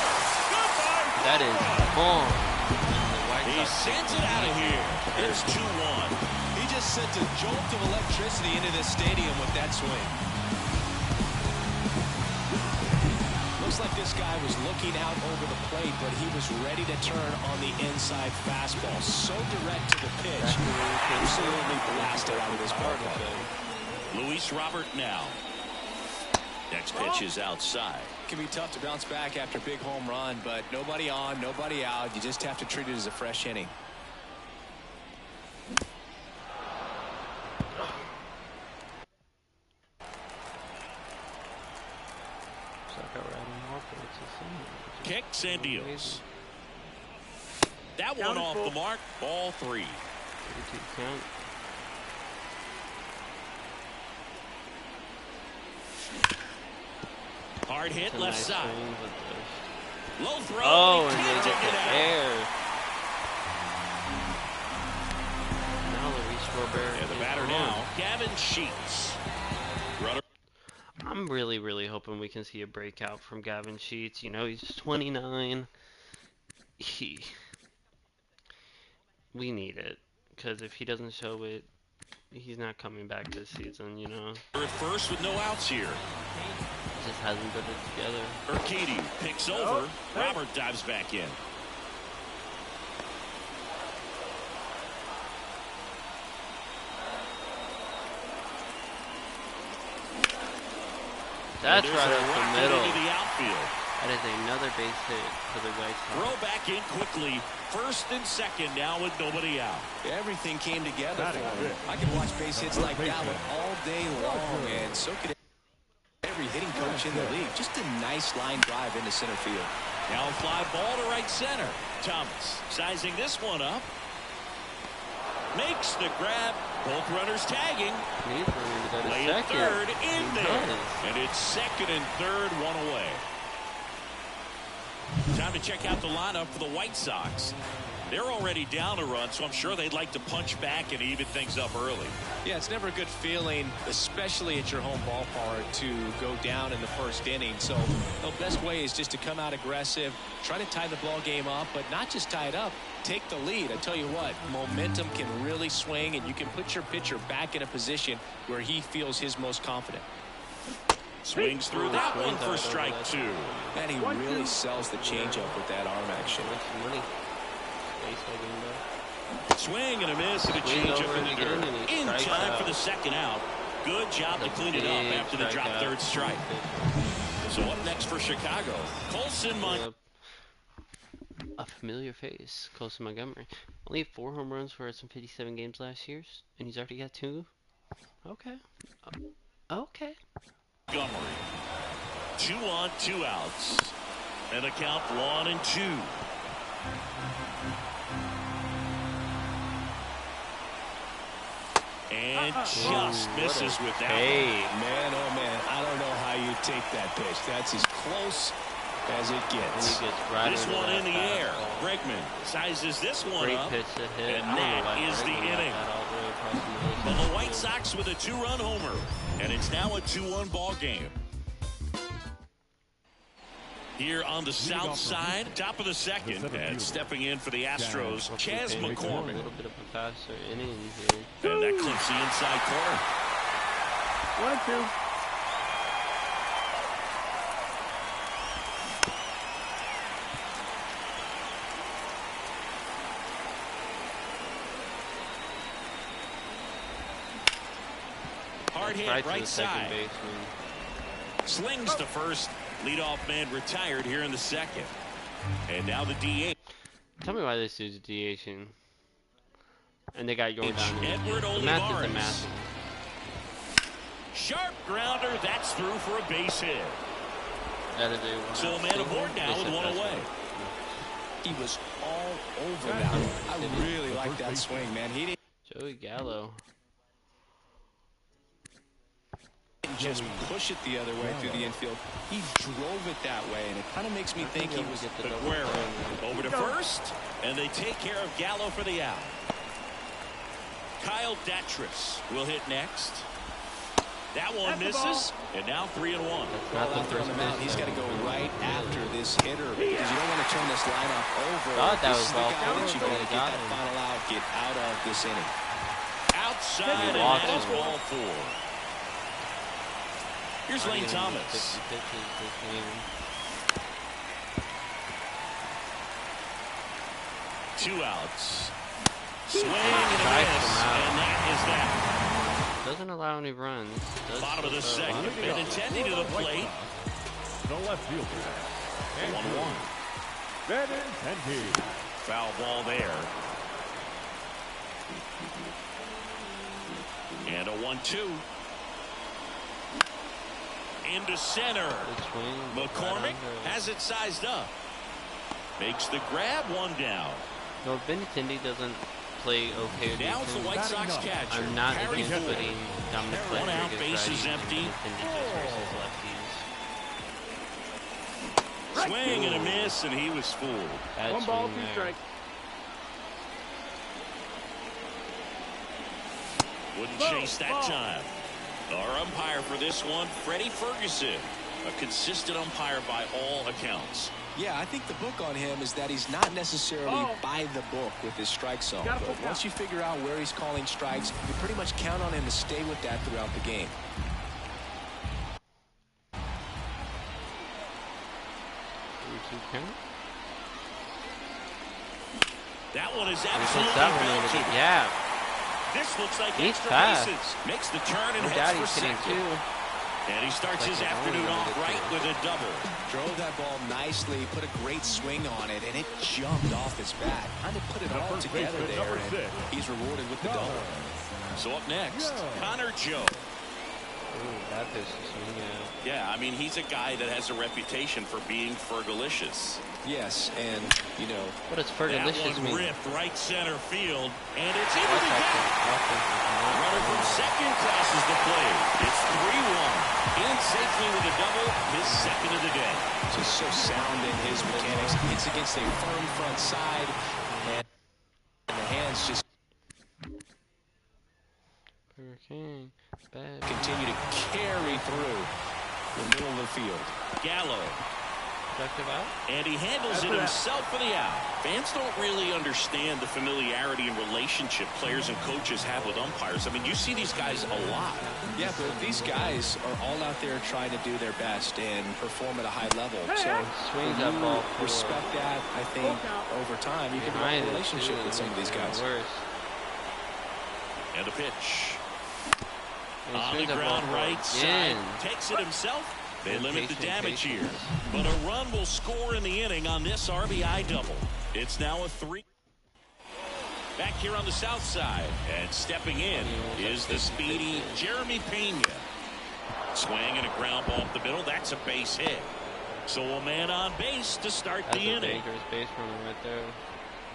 Goodbye. That is bomb. The White He Sox sends it out of here. It's 2-1. He just sent a jolt of electricity into this stadium with that swing. Looks like this guy was looking out over the plate, but he was ready to turn on the inside fastball. So direct to the pitch. Absolutely blasted out of this ballpark. Luis Robert now. Next pitch is outside. It can be tough to bounce back after a big home run, but nobody on, nobody out. You just have to treat it as a fresh inning. Kicks and deals. That one Down off full. the mark. Ball 3. 32 count. Hard hit It's a left nice side. swing, but Low throw. oh, He and can't they take get it the out. air. Now Luis Robert And the is batter on. now, Gavin Sheets. Runner. I'm really hoping we can see a breakout from Gavin Sheets. You know, he's 29. We need it, because if he doesn't show it, he's not coming back this season, you know. At first with no outs here. He just hasn't put it together. Urquidy picks over. hey. Robert dives back in. That's And right there's a up the rocket middle. into the outfield. That is another base hit for the White Throw Sox. back in quickly. First and second now with nobody out. Everything came together That for is him. it. I could watch base hits like that one all day long, and so could every hitting coach in the league. Just a nice line drive into center field. Now a fly ball to right center. Thomas sizing this one up. makes the grab. Both runners tagging. He's running to go to Lay second. third in He there. does. And it's second and third, one away. Time to check out the lineup for the White Sox. They're already down a run, so I'm sure they'd like to punch back and even things up early. Yeah, it's never a good feeling, especially at your home ballpark, to go down in the first inning. So the best way is just to come out aggressive, try to tie the ball game up, but not just tie it up, take the lead. I tell you what, momentum can really swing, and you can put your pitcher back in a position where he feels his most confident. Swings through that one for strike two. And he really sells the changeup with that arm action. Swing and a miss and a changeup in the dirt. In time for the second out. Good job to clean it up after the drop third strike. So up next for Chicago, Colson Montgomery. A familiar face, Colson Montgomery. Only had 4 home runs for some 57 games last year, and he's already got 2. Okay. Okay. Montgomery. 2 on, 2 outs. And the count 1-2. And just misses with that one. Man, oh man, I don't know how you take that pitch. That's as close as it gets. This one in the air. Bregman sizes this one up. Pitch to hit. And that is the inning. Well, the White Sox with a 2-run homer. And it's now a 2-1 ball game. Here on the south side, top of the second, and stepping in for the Astros, Chas McCormick. A little bit of a faster inning here. And that clips the inside corner. 1-2. Hard hit right side. Slings to first. Leadoff man retired here in the second. And now the DH. Tell me why this dude's DHing. And they got going down. Edward The math is the Olivares. math. Sharp grounder. That's through for a base hit. That is a So a man aboard now with one away. He was all over that one. I really like that swing, man. He didn't Joey Gallo. just push it the other way through the infield. He drove it that way, and it kind of makes me think he was Aguero over to first, and they take care of Gallo for the out. Kyle Datris will hit next. That one misses, and now 3-1. Not the first pitch. He's got to go right after this hitter because you don't want to turn this lineup over. Thought that This was is the ball guy that you four. got to get that final out, get out of this inning. Outside, and that is ball 4. Here's Lane Thomas. 50 pitches this game. 2 outs. Swing and a miss, and that is that. Doesn't allow any runs. Bottom of the second. Benintendi to the plate. The left fielder. 1-1. Benintendi. Foul ball there. And a 1-2. Into center. Good swing. McCormick has it sized up. Makes the grab, 1 down. No, if Benintendi doesn't play okay. Now it's the White Sox catcher. I'm not Harry against Ford. putting dominant play. 1 out, bases empty. Swing and a miss, and he was fooled. 1 ball, 2 strikes. Wouldn't chase that time. Our umpire for this one, Freddie Ferguson. A consistent umpire by all accounts. Yeah, I think the book on him is that he's not necessarily by the book with his strike zone. But once you figure out where he's calling strikes, you pretty much count on him to stay with that throughout the game. That one is absolutely belted. Yeah. This looks like He's extra fast. bases. Makes the turn and heads Daddy's for hitting second. too. And he starts his afternoon off right with a double. Drove that ball nicely, put a great swing on it, and it jumped off his bat. Kind of put it all together there, and he's rewarded with the double. So up next, Connor Joe. That pitch to swing at. Yeah, I mean, he's a guy that has a reputation for being fergalicious. Yes, and, you know. What does That fergalicious one mean? ripped right center field, and it's into the gap. Runner from second crosses the plate. It's 3-1. In safely with a double, his second of the day. Just so sound in his mechanics. It's against a firm front side, and the hands just Hurricane. Bad. continue to carry through the middle of the field. Gallo. Productive out. And he handles it himself for the out. Fans don't really understand the familiarity and relationship players and coaches have with umpires. I mean, you see these guys a lot. Yeah, but these guys are all out there trying to do their best and perform at a high level. So Swings when that you ball respect that, I think over time you can behind build a it, relationship too, with some of these makes guys. it worse. And a pitch. And he On the swings that ball ground forward right side. again. Takes it himself. They limit the Patient, damage patient. here. But a run will score in the inning on this RBI double. It's now a 3. Back here on the south side. And stepping in is the speedy Jeremy Pena. Swing and a ground ball up the middle. That's a base hit. So a man on base to start That's the a inning. dangerous base runner right there.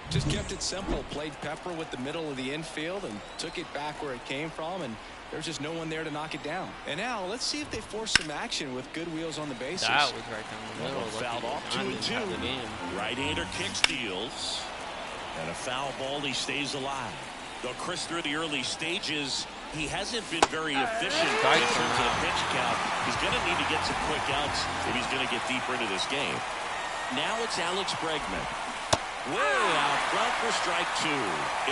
Just kept it simple. Played pepper with the middle of the infield and took it back where it came from, and there's just no one there to knock it down. And now let's see if they force some action with good wheels on the bases. That was right down the middle. Fouled Lucky off, John 2-2. didn't have the game. Right-hander kick steals. And a foul ball, he stays alive. Though Chris, through the early stages, he hasn't been very efficient in terms of the pitch count. He's going to need to get some quick outs if he's going to get deeper into this game. Now it's Alex Bregman. Way out front for strike 2.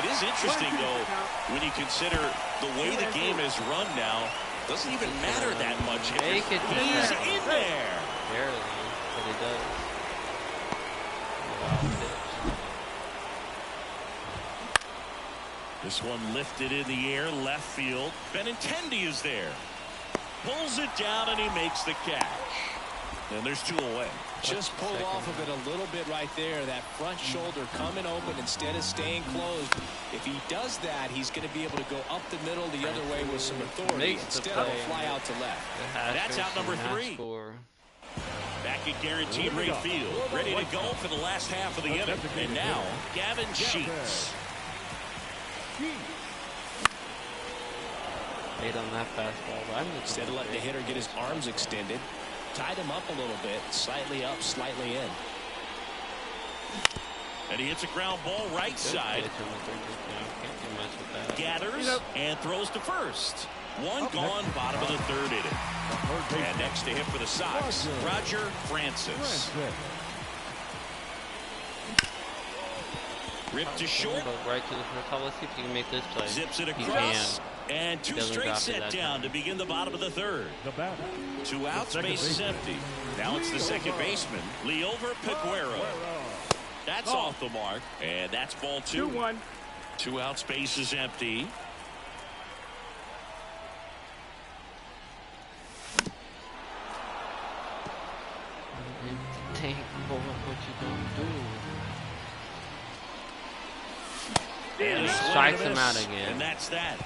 It is interesting, though, when you consider the way the game is run now, doesn't even matter that much. Make it to He's that. in there. Barely, but he does. This one lifted in the air, left field. Benintendi is there. Pulls it down, and he makes the catch. And there's 2 away. Just pulled off of it a little bit right there. That front shoulder coming open instead of staying closed. If he does that, he's going to be able to go up the middle the other way with some authority instead of a fly out to left. That's out number 3. Back at guaranteed rate field, ready to go for the last half of the inning. And now, Gavin Sheets. Late on that fastball. Instead of letting the hitter get his arms extended, tied him up a little bit, slightly up, slightly in. And he hits a ground ball right side. Gathers and throws to first. One gone, bottom of the 3rd inning. And next to him for the Sox, Roger Francis. Ripped to short. Right to the first hole. Let's see if he can make this play. Zips it He across. can. And 2 Doesn't straight drop it set that down time. to begin the bottom of the 3rd. The batter. 2 outs, base is empty. Now it's the second baseman, Leover Peguero. That's off the mark, and that's ball 2. 2-1. 2 outs, base is empty. Take boy, what you gonna do? And a swing Strikes and a him out miss. again. And that's that.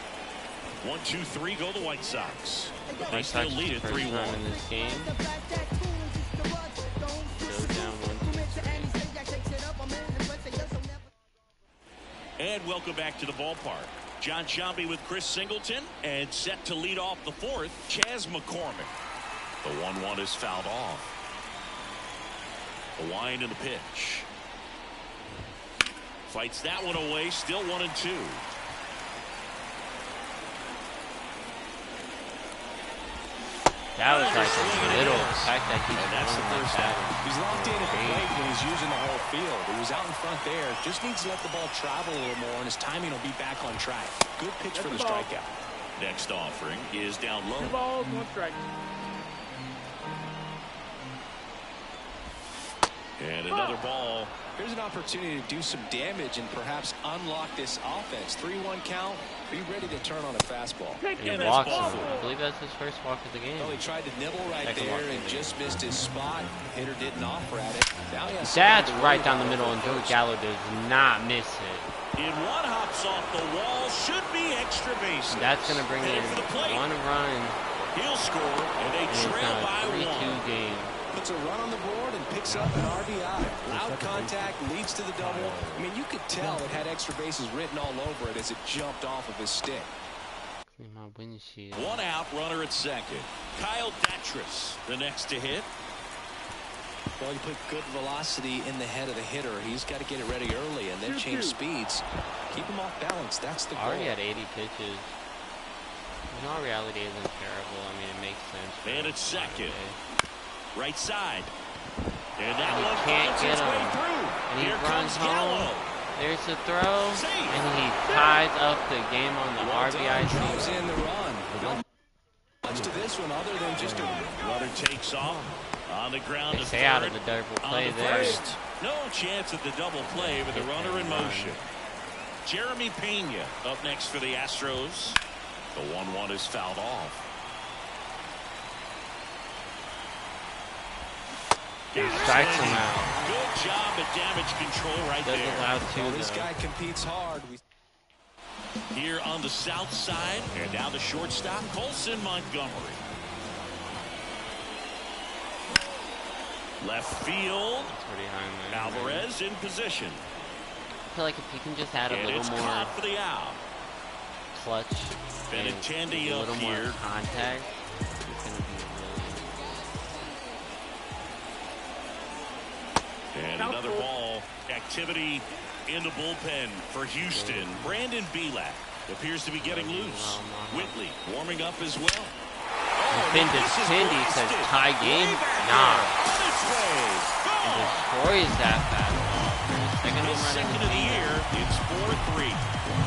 1, 2, 3 go the White Sox. But they White still Sox lead is it the first 3-1. time in this game. Goes down 1-2-3. And welcome back to the ballpark. John Sciambi with Chris Singleton, and set to lead off the 4th, Chas McCormick. The 1-1 is fouled off. The wind and the pitch. Fights that one away, still 1-2. That was like a little. The fact that he's And that's the running first like that. out. He's locked in at the plate when he's using the whole field. He was out in front there. Just needs to let the ball travel a little more, and his timing will be back on track. Good pitch for the strikeout. Next offering is down low. 2 balls, 1 strike. And another ball. Here's an opportunity to do some damage and perhaps unlock this offense. 3-1 count. Be ready to turn on a fastball. Take He it. that's walks ball him. four. I believe that's his first walk of the game. Well, he tried to nibble right Second walk there of and the just missed his spot. Hitter didn't offer at it. Now he has That's somebody to right worry down the about middle, and Joey first. Gallo does not miss it. In one, hops off the wall, should be extra base. That's going to bring in one run. He'll score, and they trail by 3-2 game. Puts a run on the board and picks up an RBI. Loud contact leads to the double. I mean, you could tell it had extra bases written all over it as it jumped off of his stick. Clean my windshield. One out, runner at second. Kyle Datris, the next to hit. Well, you put good velocity in the head of the hitter. He's got to get it ready early and then change speeds. Keep him off balance. That's the goal. Already at 80 pitches. In all reality, isn't terrible. I mean, it makes sense. And it's second. Right side. And that And he one can't finds get its way him. through. And he Here runs comes Gallo. home. There's the throw. Safe. And he ties up the game on the RBI Drops team. in the run. Not much to this one other than just a Runner takes off. On the ground They to say third. out of the double play On to there. first. No chance at the double play with the runner in motion. Jeremy Pena up next for the Astros. The 1-1 is fouled off. He strikes him out. Good job at damage control right Doesn't there. allow two, this though. guy competes hard. Here on the south side, and now the shortstop, Colson Montgomery. Left field, It's pretty high, man. Alvarez in position. I feel like if he can just add a And little it's more caught for the out. clutch and Benintendi a up little more here. contact, it's going to be really... And another ball. Activity in the bullpen for Houston. Brandon Belak appears to be getting loose. Whitley warming up as well. Cindy says tie game. Nah. He destroys that fastball. Second home run Second of the year. It's 4-3.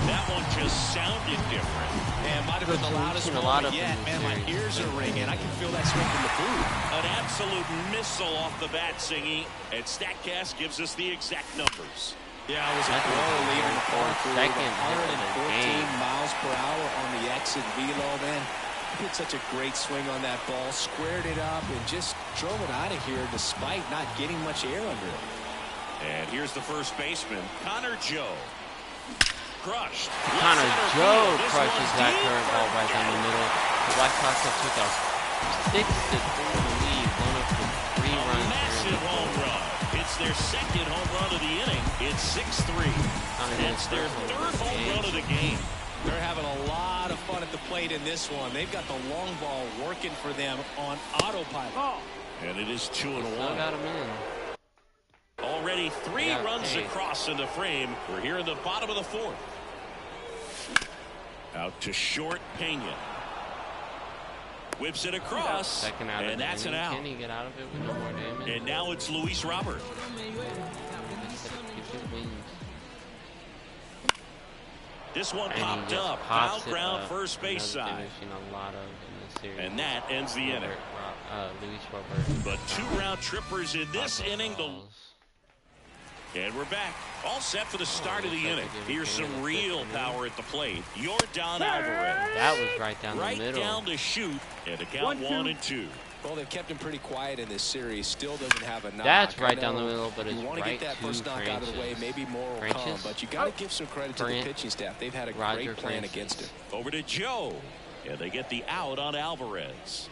That one just sounded different. Man, might have been the loudest a lot moment of yet. Man, my ears are ringing. I can feel that swing from the booth. An absolute missile off the bat, Singy. And StatCast gives us the exact numbers. Yeah, it was a That's blow leaving the park. second hit of the 114 game. miles per hour on the exit velo, man. He did such a great swing on that ball, squared it up, and just drove it out of here despite not getting much air under it. And here's the first baseman, Connor Joe. Crushed. Connor Left center Joe field. This crushes one's that deep current for ball right down the Gallo. middle. The White Sox have took a 6-3 lead, one of the 3 A runs. massive home run. It's their second home run of the inning. It's 6-3. That's their third home run of the game. They're having a lot of fun at the plate in this one. They've got the long ball working for them on autopilot. And it is 2-1. Still got him in. Already 3 Yeah, runs hey. across in the frame. We're here in the bottom of the 4th. Out to short, Pena. Whips it across, Second out of and the that's an inning. out. Can he get out of it with no more damage? And now it's Luis Robert. Gives it wings. This one And he popped just up. pops Foul it ground up. first base Another side. thing we've seen a lot of in this series. And that ends the inning. Luis Robert. But 2 round trippers in this inning. Balls. And we're back. All set for the start of the inning. Here's some real power at the plate. Yordan Alvarez. That was right down Right the middle. down to shoot. And the count 1-2. Well, they've kept him pretty quiet in this series. Still doesn't have a knock. That's I right down know the middle, but it's you want to right get that to first knock out of the way. Francis. Maybe more will Francis? come, but you got to give some credit to the Brant. pitching staff. They've had a Roger great plan Francis. against him. Over to Joe. And they get the out on Alvarez.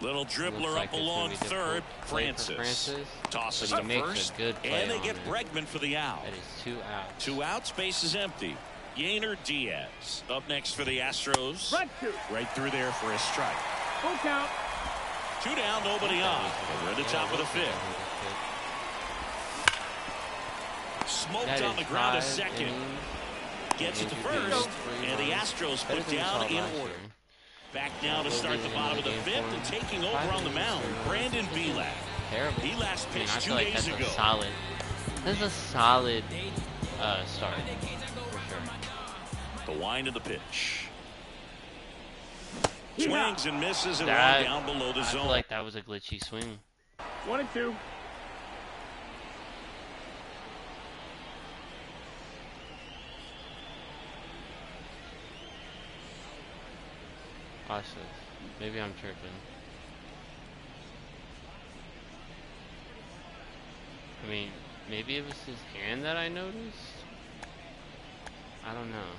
Little dribbler Looks like up it's along gonna be third. difficult play for Francis. Tosses but to he makes first. a good play And they on get it. Bregman for the out. That is 2 outs. 2 outs, base is empty. Yainer Diaz up next for the Astros. Right through there for a strike. Full count. 2 down, nobody on. And we're at the top of the 5th. Smoked That on is the ground to 5 second. innings. Gets it to Introduced first. 3 And the runs. Astros Better put than we down saw in last order. year. Back now to start the bottom of the 5th and taking over on the mound. Brandon Belak. Terrible. He last I mean, pitched I 2 feel like days that's ago. a solid. That's a solid start for sure. The wind of the pitch. Swings and misses and That- one down below the I zone. feel like that was a glitchy swing. 1-2. Watch this. Maybe I'm tripping. I mean, Maybe it was his hand that I noticed. I don't know.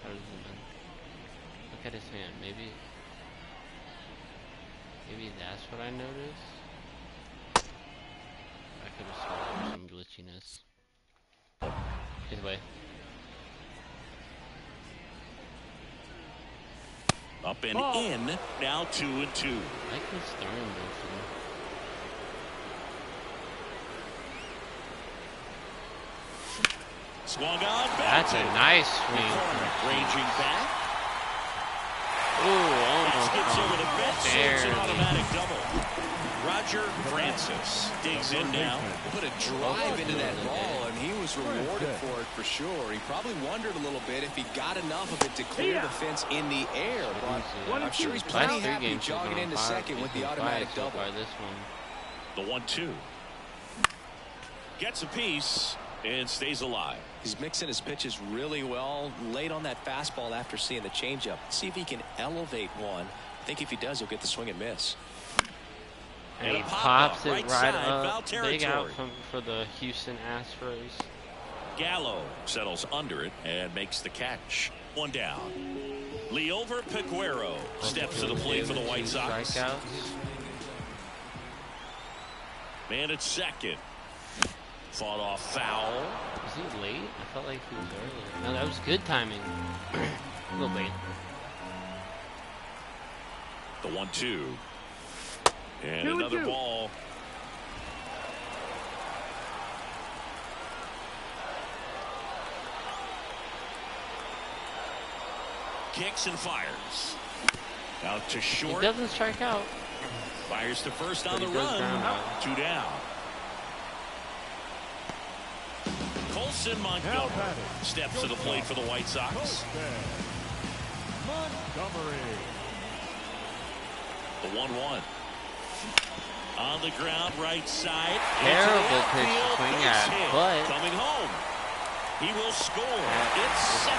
Look at his hand. Maybe that's what I noticed. I could have sworn there was some glitchiness. Either way. Up and in. Now 2-2. I like his throwing motion. Swung on. That's a nice swing. Ranging back. Ooh, almost Gets over the fence. So it's an barely. automatic double. Roger Francis digs in now. Put a drive into that ball, and he was rewarded for it for sure. He probably wondered a little bit if he got enough of it to clear the fence in the air. But I'm sure he's plenty Last 3 happy games jogging into second with the automatic double. This one. The 1-2. Gets a piece and stays alive. He's mixing his pitches really well. Late on that fastball after seeing the changeup. See if he can elevate one. I think if he does, he'll get the swing and miss. And he a pops it right right side, up. foul Big out territory. for the Houston Astros. Gallo settles under it and makes the catch. One down. Leover Peguero steps to the plate for the White Sox. Strikeouts. Man at second. Fought off foul. Was he late? I felt like he was earlier. No, that was good timing. A little late. The 1-2. And 2-2. another ball. Kicks and fires. Out to He short. doesn't strike out. Fires to first on But the he goes run. ground out. 2 down. Colson Montgomery steps to the plate for the White Sox. Montgomery. The 1-1. On the ground, right side. Terrible pitch to swing at, but coming home. He will score. It's 7-3.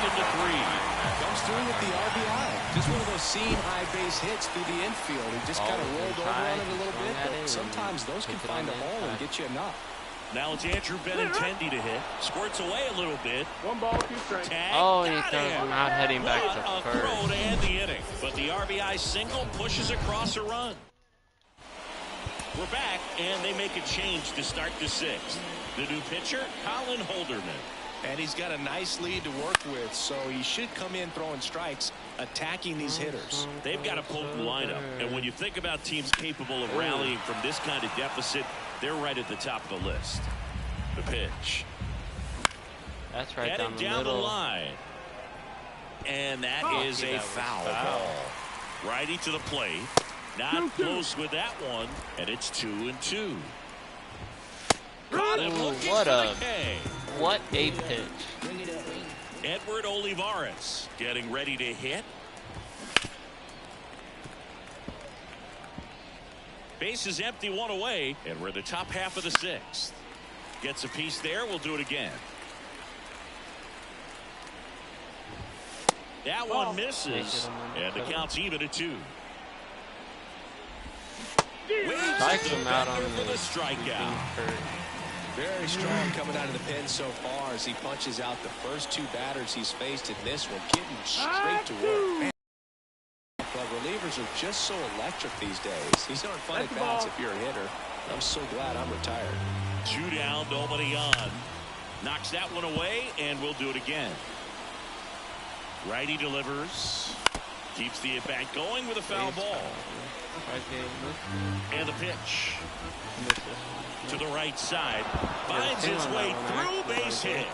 Comes through with the RBI. Just one of those seam high base hits through the infield. He just kind of rolled over on it a little bit, but sometimes those can find a hole and get you enough. Now it's Andrew Benintendi to hit. Squirts away a little bit. 1 ball, 2 strikes. Tag. Oh, and he Got throws him. him out heading back What to a first. throw to end the inning. But the RBI single pushes across a run. We're back, and they make a change to start the 6th. The new pitcher, Colin Holderman. And he's got a nice lead to work with, so he should come in throwing strikes, attacking these hitters. They've got a potent lineup, and when you think about teams capable of rallying from this kind of deficit, they're right at the top of the list. The pitch. That's right Headed down the middle. line. And that is a foul ball. Righty to the plate. Not close with that one, and it's 2-2. Got him looking what for a- the K. What a pitch. Edward Olivares getting ready to hit. Base is empty, 1 away, and we're in the top half of the 6th. Gets a piece there. We'll do it again. That one misses, and the count's even at 2. Strikes him out on for the strikeout. Very strong coming out of the pen so far as he punches out the first 2 batters he's faced in this one, getting straight to work. Man, but relievers are just so electric these days. These aren't fun at bats if you're a hitter. I'm so glad I'm retired. 2 down, nobody on. Knocks that one away, and we'll do it again. Righty delivers. Keeps the at-bat going with a foul ball. And the pitch. To the right side. Finds his way through, base hit.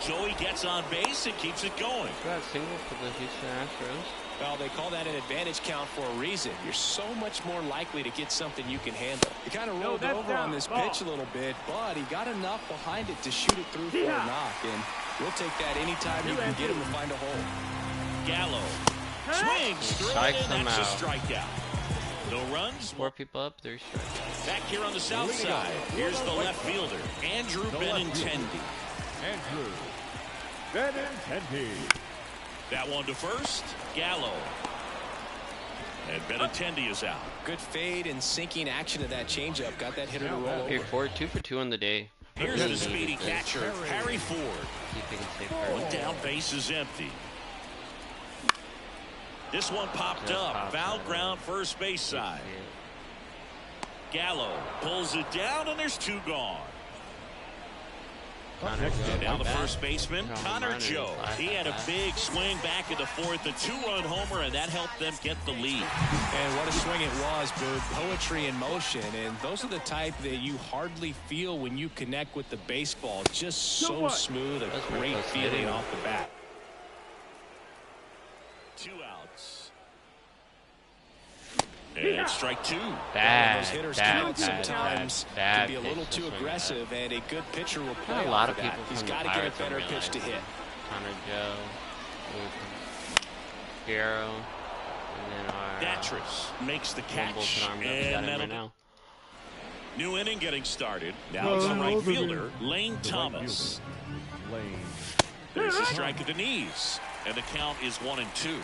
Joey gets on base and keeps it going. That single for the Houston Astros. Well, they call that an advantage count for a reason. You're so much more likely to get something you can handle. He kind of rolled over on this pitch a little bit, but he got enough behind it to shoot it through for a knock. And we'll take that anytime you can get him to find a hole. Gallo swings through it, Strikes and him that's a out. strikeout. No runs. 4 people up, 3 strikes. Back here on the south side, here's the left fielder, Andrew Benintendi. Andrew Benintendi. That one to first, Gallo. And Benintendi is out. Good fade and sinking action of that changeup. Got that hitter to roll Here, over. Ford 2 for 2 on the day. Here's the speedy catcher, Harry Ford. See if he can save One her. down, base is empty. This one popped Just up. popped Foul right ground, up. first base side. See it. Gallo pulls it down, and there's two gone. Connor Joe, Now the back. first baseman, Home Connor run in his Joe. last He had a at-bat. big swing back in the fourth, a two-run homer, and that helped them get the lead. And what a swing it was, Boog. Poetry in motion. And those are the type that you hardly feel when you connect with the baseball. Just so smooth, a That's great close feeling hitting. off the bat. 2 outs. And strike 2. Bad, Those hitters bad, count bad, sometimes bad can be a little pitch to too swing at. aggressive, and a good pitcher will play Not a off lot of of that. people He's from the got to get a Pirates better don't pitch to realize hit. Connor Joe, Guerrero, and then our Datris makes the one catch, bullpen arm that we got and him that'll right now. New inning getting started. Now it's the right fielder, Lane Thomas. Lane. There's a strike at the knees, and the count is 1-2.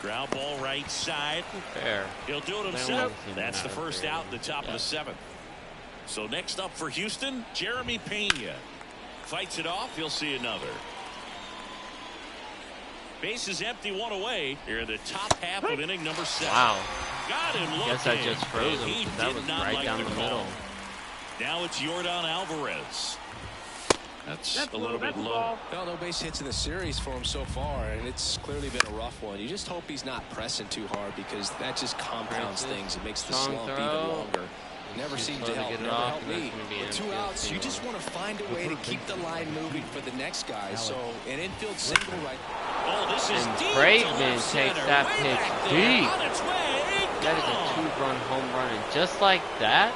Ground ball right side. Fair. He'll do it They himself. don't seem That's the that first very- out in the top of yeah. the 7th. So next up for Houston, Jeremy Pena. Fights it off. He'll see another. Base is empty, one away. Here in the top half of inning number 7. Wow. Got him looking. Guess I just froze and him he because that did was not right like down the call. middle. Now it's Yordan Alvarez. That's a little bit low. Well, no base hits in the series for him so far, and it's clearly been a rough one. You just hope he's not pressing too hard, because that just compounds things. It makes the Strong slump throw. even longer. Never Too seems slow to to help. get it Never off, helped and that's me. gonna be With 2 infield outs, you single. just want to find a way to keep the line moving for the next guy. So an infield single right. Oh, this is And deep. Brakeman to left takes center. that Way pitch back there. deep. On its way. That is a Gone. 2-run home run, and just like that,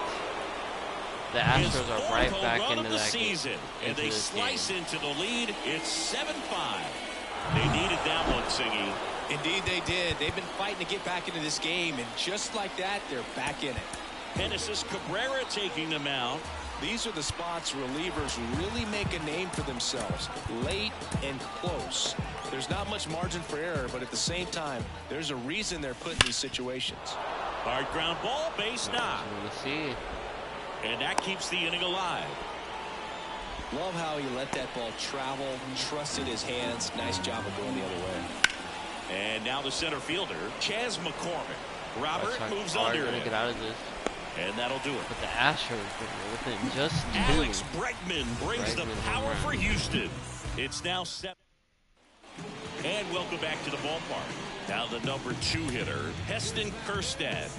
the His Astros are fourth right home back run into of the that game. season, and into they this slice game. into the lead. It's 7-5. They needed that one, Singy. Indeed, they did. They've been fighting to get back into this game, and just like that, they're back in it. Genesis Cabrera taking the mound. These are the spots relievers really make a name for themselves, late and close. There's not much margin for error, but at the same time, there's a reason they're put in these situations. Hard ground ball, base knock. We'll see. And that keeps the inning alive. Love how he let that ball travel, trusted his hands. Nice job of going the other way. And now the center fielder, Chas McCormick. Robert That's moves hard under to it. get out of this. And that'll do it. But the Astros were within just 2. Alex Bregman brings the Bregman power home for run. Houston. It's now 7. And welcome back to the ballpark. Now the number 2 hitter, Heston Kjerstad.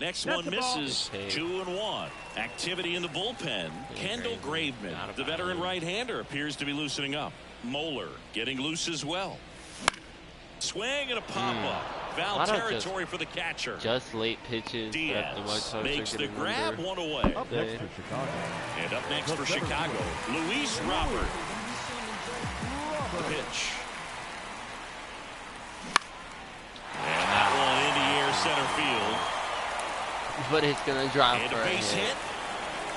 Next one misses. Hey. 2-1. Activity in the bullpen. Kendall Graveman, Not a the veteran bad right-hander, appears to be loosening up. Moeller getting loose as well. Swing and a pop-up. Foul Lot of territory for the catcher. Just late pitches that the White Diaz Sox makes are the getting grab, under. one away. Up next for Chicago. And up next for Chicago, Luis Robert. The pitch. And that one in the air, center field. But it's gonna drop And for a a base hit. hit.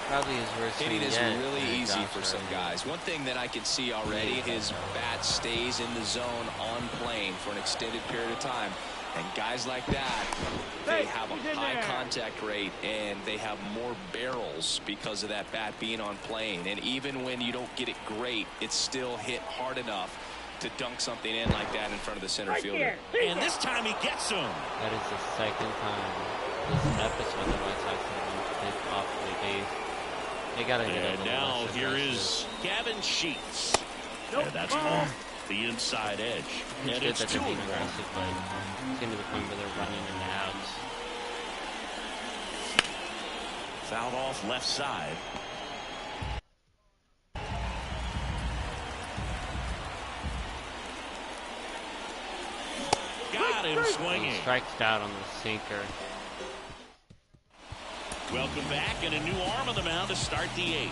Probably his worst Hitting swing is yet. really And it easy drops for right some here. guys. One thing that I can see already, his bat stays in the zone on plane for an extended period of time. And guys like that, they have a high contact rate, and they have more barrels because of that bat being on plane. And even when you don't get it great, it's still hit hard enough to dunk something in like that in front of the center fielder. And this time he gets him. That is the second time this episode the White Sox have been hit off the base. They gotta get a And little now less here aggressive. is Gavin Sheets. And that's off the inside edge. It's And good it's that they're 2-1. being aggressive, but it's getting to the point where they're running in the outs. Fouled off left side. Got him He swinging. strikes out on the sinker. Welcome back, and a new arm on the mound to start the 8th.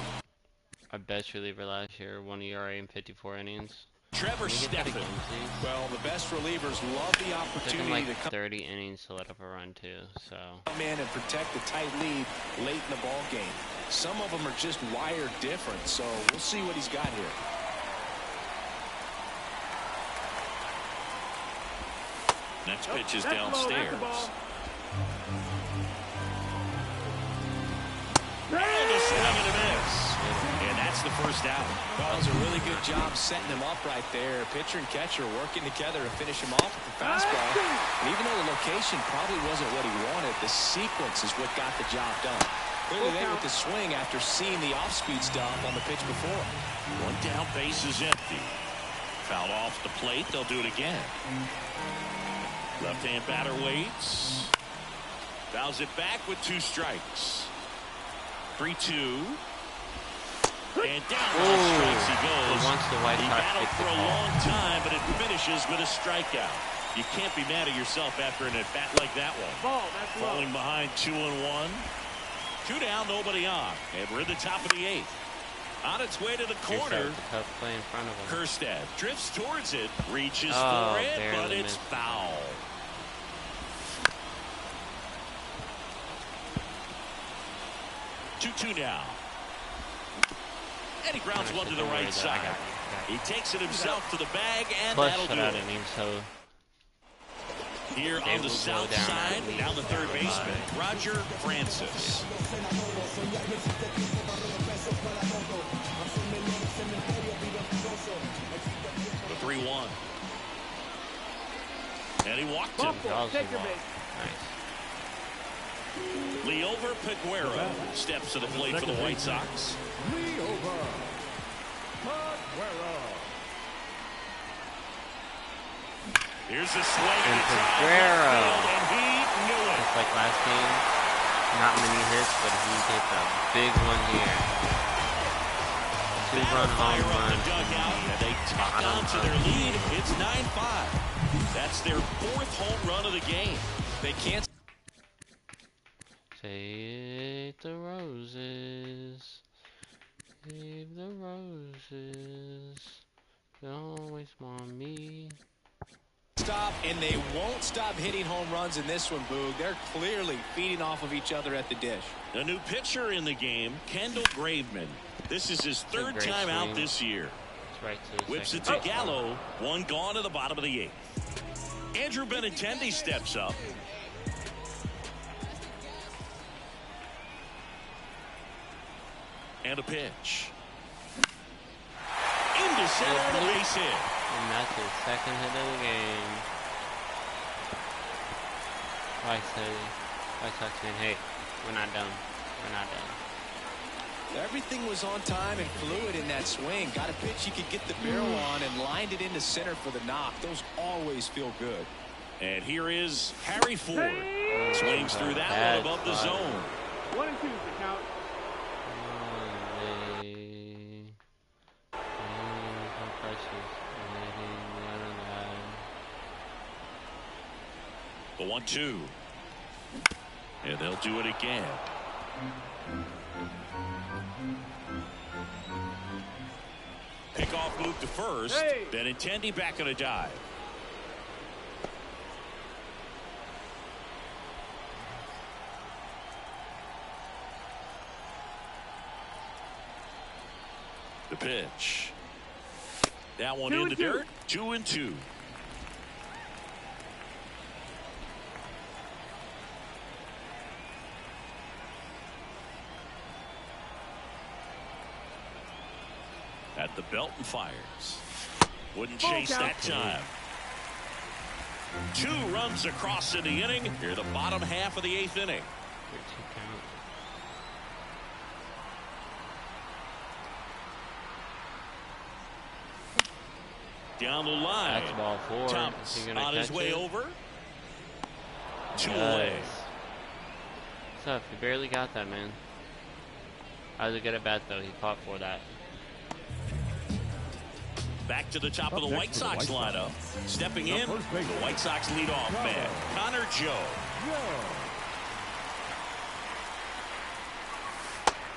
Our best reliever last year, 1 ERA in 54 innings. Trevor Can we get that Steffen. again, please? Well, the best relievers love the It took him opportunity like to come 30 innings to let up a run too, so. in and protect the tight lead late in the ball game. Some of them are just wired different, so we'll see what he's got here. Next pitch is That's low, that's downstairs. the ball. And a swing and a miss. And that's the first out. Well, it was a really good job setting him up right there. Pitcher and catcher working together to finish him off with the fastball. And even though the location probably wasn't what he wanted, the sequence is what got the job done. Clearly they with the swing after seeing the off-speed stuff on the pitch before. One down, base is empty. Fouled off the plate. They'll do it again. Left-hand batter waits. Fouls it back with 2 strikes. 3-2. And down on strikes he goes. Once the White He Sox battled get for the a call. long time, but it finishes with a strikeout. You can't be mad at yourself after an at-bat like that one. Ball, that's low. Falling behind 2-1. 2 down, nobody on. And we're in the top of the 8th. On its way to the corner. The tough play in front of him. Kerstad drifts towards it, reaches Oh, for it, barely but it's missed. foul. Two now. And he grounds one to the right side. He takes it himself to the bag, and Plus that'll do shutout it. innings, so Here they on the will go south down side, at least down the third 4 or baseman, 5. Roger Francis. The 3-1. And he walked him. Bump, take your ball. base. Nice. Leover Peguero steps to the plate for the White Sox. Leover Peguero. Here's a swing And and it's out Peguero. left field, and he knew it. Just like last game, not many hits, but he gets a big one here. 2-run Fire home up run. the dugout, and they tack Bottom on to of their the lead. It's 9-5. That's their 4th home run of the game. They can't Save the roses. Save the roses. Don't waste on me. stop, and they won't stop hitting home runs in this one, Boog. They're clearly feeding off of each other at the dish. A new pitcher in the game, Kendall Graveman. This is his 3rd great time out swing. this year. It's right to the Whips it second to Gallo. 1 gone to the bottom of the 8th. Andrew Benintendi steps up. And a pitch. Into center, and a base hit. And that's his 2nd hit of the game. White Sox saying, hey, we're not done. We're not done. Everything was on time and fluid in that swing. Got a pitch he could get the barrel on and lined it into center for the knock. Those always feel good. And here is Harry Ford. Swings through that one above the zone. 1 and 2 is the count. The 1-2. And they'll do it again. Pickoff move to first. Hey. Benintendi back on a dive. The pitch. That one 2 in and the 2. dirt. 2-2. At the belt and fires. Wouldn't chase that time. 2 runs across in the inning. Here the bottom half of the 8th inning. 13 count. Down the line. That's ball 4. Thomas Is he gonna on his catch way it? over. 2 Nice. away. What's up? You barely got that, man. That was a good at bat, though. He fought for that. Back to the top Up of the next White for the Sox White lineup. Sox. Stepping The in, first baseman. the White Sox leadoff man, Connor Joe.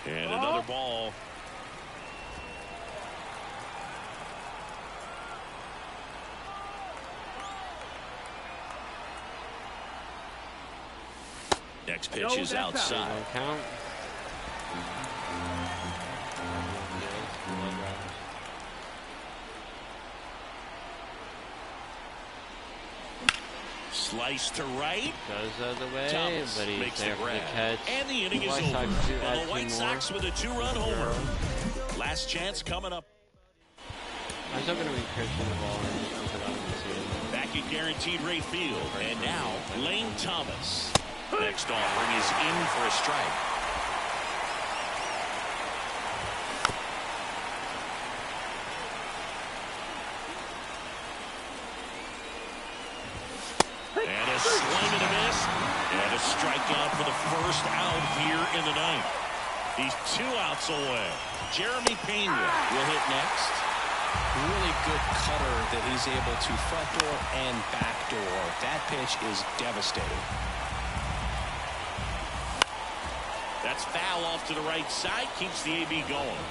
And another ball. Next pitch No, is that's outside. Don't count. Slice to right. Goes the other way, Thomas but he's makes the there for the grab. catch. And the inning is White over. Sox do Well, add the two White more. Sox with a 2-run homer. Last chance coming up. I'm still going to be pitching the ball and put it on the field. Back at Guaranteed Rate Field. And now, Lane Thomas. Next offering is in for a strike. And a swing and a miss. And a strikeout for the first out here in the ninth. He's 2 outs away. Jeremy Pena will hit next. Really good cutter that he's able to front door and back door. That pitch is devastating. That's foul off to the right side. Keeps the AB going.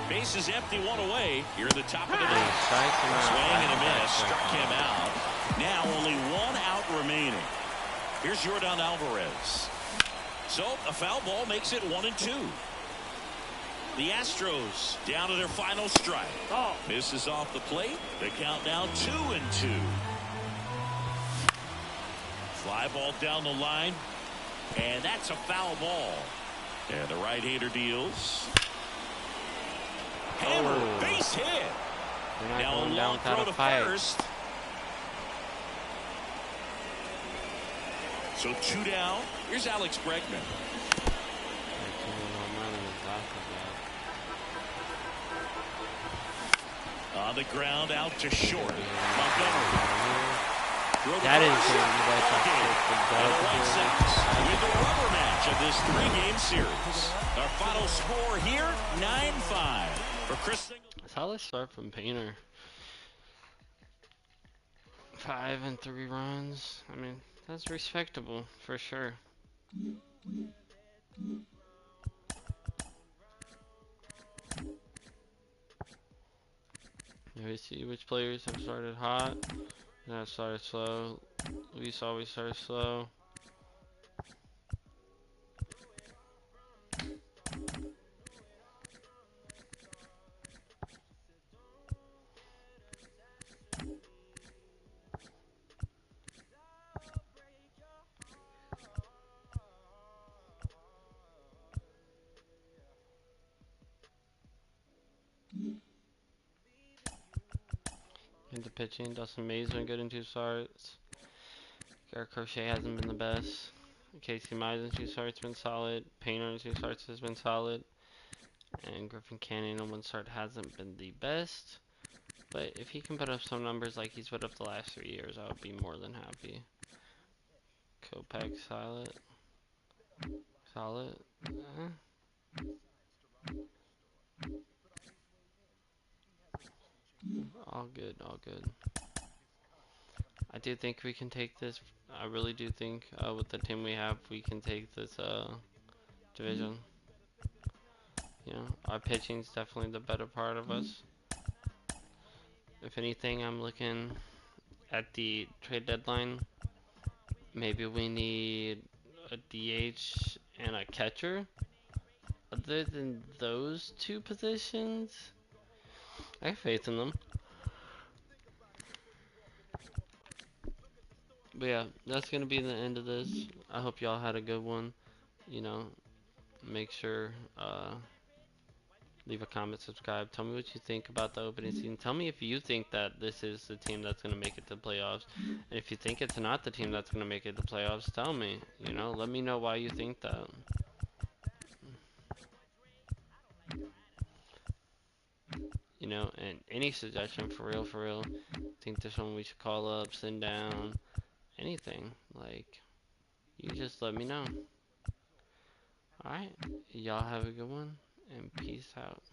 Base is empty, 1 away. Here at the top of the ninth. Swing and a miss. Struck him out. Now only 1 out remaining. Here's Yordan Alvarez. So a foul ball makes it 1-2. The Astros down to their final strike. Misses off the plate. The count now 2-2. Fly ball down the line. And that's a foul ball. And the right-hander deals. Hammer, base hit. Now a long throw to first. So 2 down. Here's Alex Bregman. On the ground, out to short. Montgomery. That is the White Sox with the rubber match of this 3-game series. Our final score here, 9-5 for Chris. Solid start from Painter. 5 and 3 runs. I mean, that's respectable for sure. Here we see which players have started hot and have started slow. Luis always starts slow. Into pitching, Dustin May's been good in 2 starts. Garrett Crochet hasn't been the best. Casey Mize in 2 starts been solid. Painter in 2 starts has been solid. And Griffin Canyon in 1 start hasn't been the best. But if he can put up some numbers like he's put up the last 3 years, I would be more than happy. Kopech solid. Solid. All good, all good. I do think we can take this. I really do think with the team we have, we can take this division. You know, our pitching's definitely the better part of us. If anything, I'm looking at the trade deadline. Maybe we need a DH and a catcher. Other than those 2 positions, I have faith in them. But yeah, that's going to be the end of this. I hope y'all had a good one. You know, make sure, leave a comment, subscribe. Tell me what you think about the opening season. Tell me if you think that this is the team that's going to make it to the playoffs. And if you think it's not the team that's going to make it to the playoffs, tell me. You know, let me know why you think that. You know, and any suggestion, for real. Think there's someone we should call up, send down, anything. Like, you just let me know. Alright, y'all have a good one, and peace out.